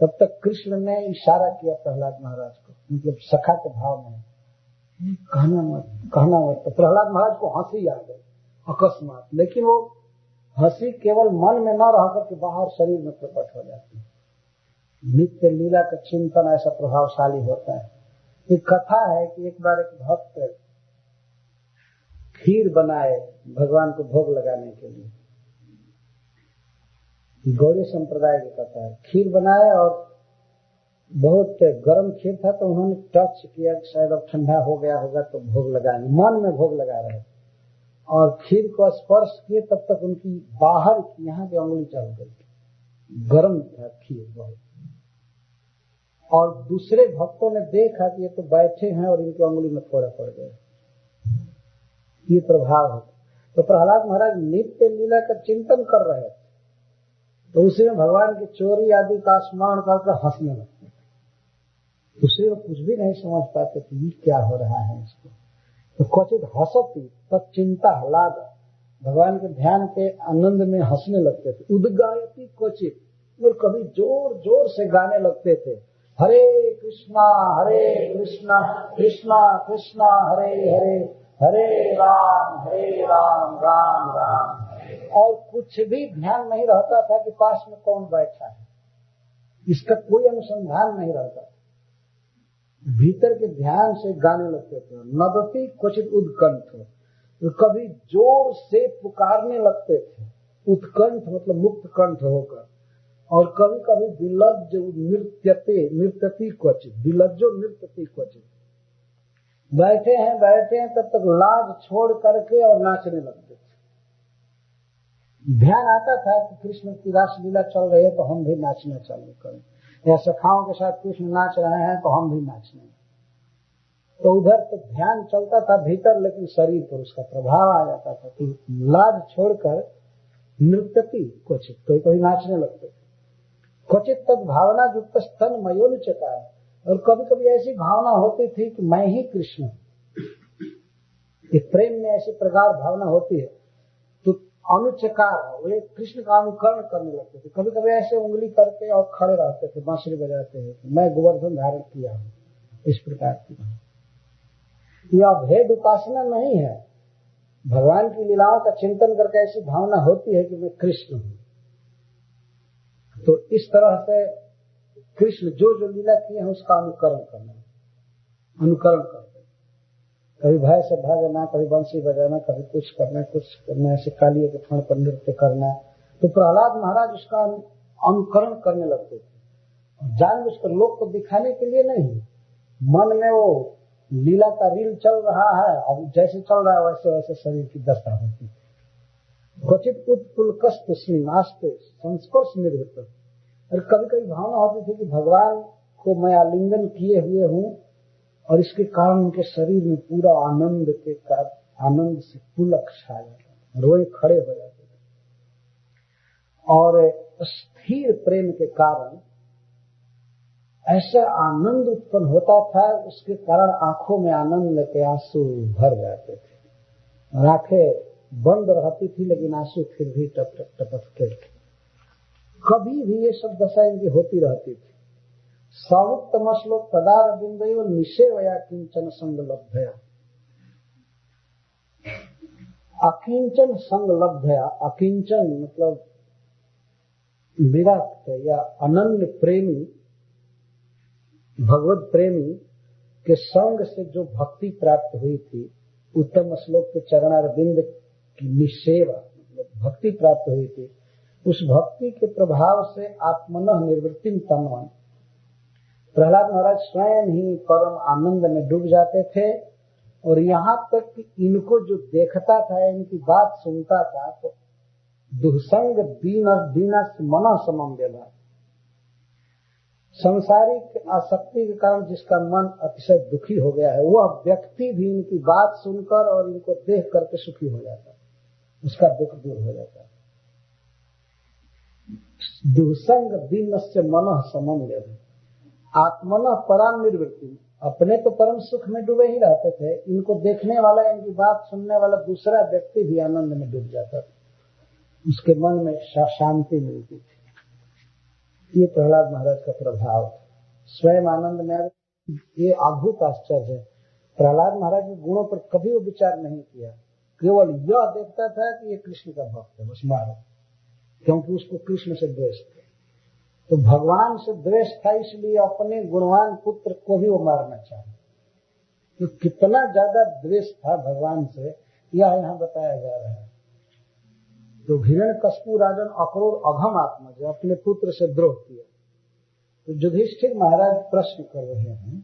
तब तक कृष्ण ने इशारा किया प्रहलाद महाराज को, मतलब सखा के भाव में, कहना मत। तो प्रहलाद महाराज को हंसी आ गई अकस्मात, लेकिन वो हंसी केवल मन में न रह करके बाहर शरीर में प्रकट हो जाती है। नित्य लीला का चिंतन ऐसा प्रभावशाली होता है। एक कथा है कि एक बार एक भक्त खीर बनाए भगवान को भोग लगाने के लिए, गौड़ी संप्रदाय की कथा है। खीर बनाए और बहुत गर्म खीर था, तो उन्होंने टच किया, शायद अब ठंडा हो गया होगा तो भोग लगाएंगे, मन में भोग लगा रहे, और खीर को स्पर्श किए तब तक उनकी बाहर की यहाँ की उंगली चल गई, गर्म था खीर बहुत। और दूसरे भक्तों ने देखा कि ये तो बैठे हैं और इनकी उंगली में फोड़ा पड़ गया, ये प्रभाव है। तो प्रहलाद महाराज नित्य लीला का चिंतन कर रहे थे, तो उसी में भगवान की चोरी आदि का स्मरण करके हंसने लगते थे। दूसरे लोग कुछ भी नहीं समझ पाते कि ये क्या हो रहा है इसको, तो क्वचित हंसती तब चिंता हलाद, भगवान के ध्यान के आनंद में हंसने लगते थे। उद्गायती क्वचित, और कभी जोर जोर से गाने लगते थे, हरे कृष्णा कृष्णा कृष्णा हरे हरे, हरे राम राम राम। और कुछ भी ध्यान नहीं रहता था कि पास में कौन बैठा है, इसका कोई अनुसंधान नहीं रहता था। भीतर के ध्यान से गाने लगते थे। नदती क्वचित उत्कंठ, तो कभी जोर से पुकारने लगते थे, उत्कंठ मतलब मुक्त कंठ होकर, और कभी कभी विलज्ज नृत्यति क्वचित, विलज्जो नृत्यति क्वचित। बैठे हैं तब तक लाज छोड़ करके और नाचने लगते थे। ध्यान आता था कि कृष्ण की रास लीला चल रही है तो हम भी नाचना चालू करें, या सखाओं के साथ कृष्ण नाच रहे हैं तो हम भी नाचने। तो उधर तो ध्यान चलता था भीतर, लेकिन शरीर पर उसका प्रभाव आ जाता था कि लाज छोड़कर नृत्यति क्वचित, कोई कोई नाचने लगते थे। क्वचित तद भावना युक्त स्तन मयोनुचता, और कभी कभी ऐसी भावना होती थी कि मैं ही कृष्ण हूं। प्रेम में ऐसी प्रगाढ़ भावना होती है तो अनुचकार, वे कृष्ण का अनुकरण करने लगते थे। कभी कभी ऐसे उंगली करके और खड़े रहते थे, बांसुरी बजाते हैं, मैं गोवर्धन धारण किया हूं, इस प्रकार की। यह भेद उपासना नहीं है, भगवान की लीलाओं का चिंतन करके ऐसी भावना होती है कि मैं कृष्ण हूं। तो इस तरह से कृष्ण जो जो लीला किए हैं उसका अनुकरण करते, कभी भय से भागना, कभी बंसी बजाना, कभी कुछ करना, ऐसे कालिए के फण पर नृत्य करना। तो प्रहलाद महाराज उसका अनुकरण करने लगते थे, जानबूझकर लोग को दिखाने के लिए नहीं, मन में वो लीला का रील चल रहा है, अब जैसे चल रहा है वैसे वैसे शरीर की दशा होती है। क्वचित उत्पुलकस्त श्रीनास्ते संस्पर्श निर्भर, और कभी कभी भावना होती थी कि भगवान को मैं आलिंगन किए हुए हूँ और इसके कारण उनके शरीर में पूरा आनंद से पुलक छा जाता, रोए खड़े हो जाते थे। और स्थिर प्रेम के कारण ऐसा आनंद उत्पन्न होता था, उसके कारण आंखों में आनंद के आंसू भर जाते थे, और आंखें बंद रहती थी लेकिन आंसू फिर भी टप टप टपकते थे। कभी भी ये सब दशा इनकी होती रहती थी। सावुत्तम श्लोक तदार बिंदयो निषेवया किंचन संगलब्धया, अकिंचन संगलब्धया, अकिंचन मतलब विरक्त या अनन्य प्रेमी, भगवत प्रेमी के संग से जो भक्ति प्राप्त हुई थी, उत्तम श्लोक के चरणारविंद की निषेवा मतलब भक्ति प्राप्त हुई थी, उस भक्ति के प्रभाव से आत्मनः निर्वृत्तिम तन्वन्, प्रहलाद महाराज स्वयं ही परम आनंद में डूब जाते थे। और यहाँ तक कि इनको जो देखता था, इनकी बात सुनता था, तो दुःसंग दीनस् मनः समम व्यवहार। संसारिक आसक्ति के कारण जिसका मन अतिशय दुखी हो गया है, वह व्यक्ति भी इनकी बात सुनकर और इनको देख करके सुखी हो जाता है, उसका दुख दूर हो जाता है। दुःसंग दीनस्य मनः समम व्यवहार। आत्मनः पराम निर्वृत्ति। अपने तो परम सुख में डूबे ही रहते थे, इनको देखने वाला, इनकी बात सुनने वाला दूसरा व्यक्ति भी आनंद में डूब जाता था, उसके मन में शांति मिलती थी। ये प्रहलाद महाराज का प्रभाव था। स्वयं आनंद में ये अद्भुत आश्चर्य है। प्रहलाद महाराज के गुणों पर कभी वो विचार नहीं किया, केवल यह देखता था कि ये कृष्ण का भक्त है, बस मारो, क्योंकि उसको कृष्ण से द्वेष था। तो भगवान से द्वेष था, इसलिए अपने गुणवान पुत्र को भी वो मारना चाहे। तो कितना ज्यादा द्वेष था भगवान से, यह यहाँ बताया जा रहा है। तो हिरण्यकश्यप राजन अक्रूर अघम आत्मा, जो अपने पुत्र से द्रोह किया। तो युधिष्ठिर महाराज प्रश्न कर रहे हैं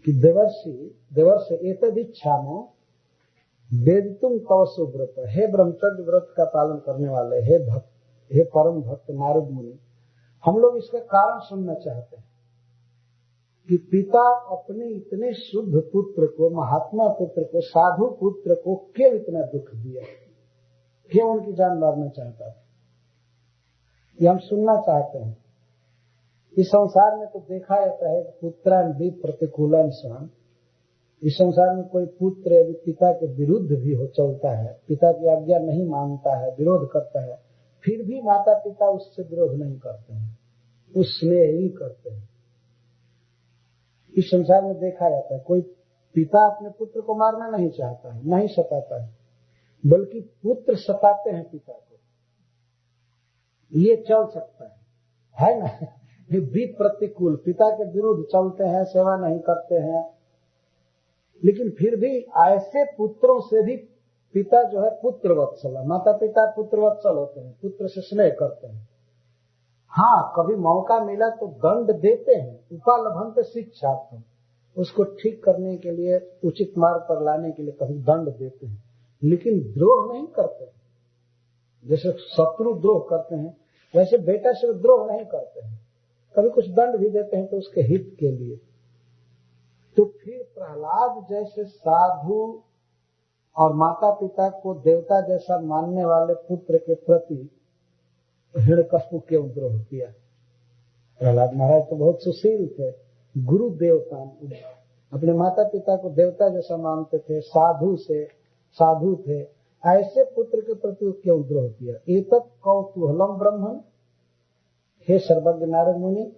कि देवर्षि एतदिच्छामो वेदितुम तव सुव्रत। हे ब्रह्मचर्य व्रत का पालन करने वाले, हे परम भक्त नारद मुनि, हम लोग इसका कारण सुनना चाहते हैं कि पिता अपने इतने शुद्ध पुत्र को, महात्मा पुत्र को, साधु पुत्र को क्यों इतना दुख दिया, क्यों उनकी जान मारना चाहता था, ये हम सुनना चाहते हैं। इस संसार में तो देखा जाता है पुत्रान भी प्रतिकूलन सन। इस संसार में कोई पुत्र यदि पिता के विरुद्ध भी हो चलता है, पिता की आज्ञा नहीं मानता है, विरोध करता है, फिर भी माता पिता उससे विरोध नहीं करते हैं, उस स्नेह ही करते हैं। इस संसार में देखा जाता है कोई पिता अपने पुत्र को मारना नहीं चाहता है, नहीं सताता है, बल्कि पुत्र सताते हैं पिता को। ये चल सकता है ना। ये भी प्रतिकूल, पिता के विरुद्ध चलते हैं, सेवा नहीं करते हैं, लेकिन फिर भी ऐसे पुत्रों से भी पिता जो है पुत्र वत्सल, माता पिता पुत्र वत्सल होते हैं, पुत्र से स्नेह करते हैं। हाँ, कभी मौका मिला तो दंड देते हैं, उपालभन्त शिक्षार्थम, उसको ठीक करने के लिए, उचित मार्ग पर लाने के लिए कभी दंड देते हैं, लेकिन द्रोह नहीं करते। जैसे शत्रु द्रोह करते हैं, वैसे बेटा से द्रोह नहीं करते हैं। कभी कुछ दंड भी देते हैं तो उसके हित के लिए। तो फिर प्रहलाद जैसे साधु और माता पिता को देवता जैसा मानने वाले पुत्र के प्रति हिरण्यकश्यप क्यों द्रोह किया? प्रहलाद महाराज तो बहुत सुशील थे, गुरु देवता, अपने माता पिता को देवता जैसा मानते थे, साधु थे, ऐसे पुत्र के प्रति क्यों द्रोह किया? एतत् कौतूहलम ब्रह्मन्, हे सर्वज्ञ नारद मुनि,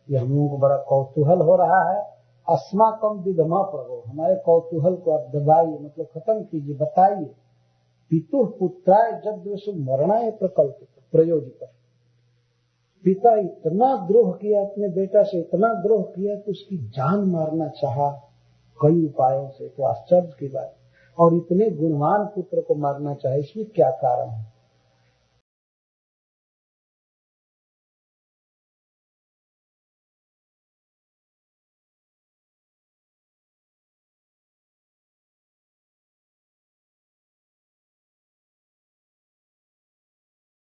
ये हम लोगों को बड़ा कौतूहल हो रहा है। अस्माकम विधमा प्रभो, हमारे कौतूहल को आप दबाइए, मतलब खत्म कीजिए, बताइए। पितु पुत्राय जद्वेषु मरणाय प्रकल्पित प्रयोजित। पिता इतना द्रोह किया, अपने बेटा से इतना द्रोह किया कि उसकी जान मारना चाहा कई उपायों से, तो आश्चर्य की बात। और इतने गुणवान पुत्र को मारना चाहे, इसमें क्या कारण है?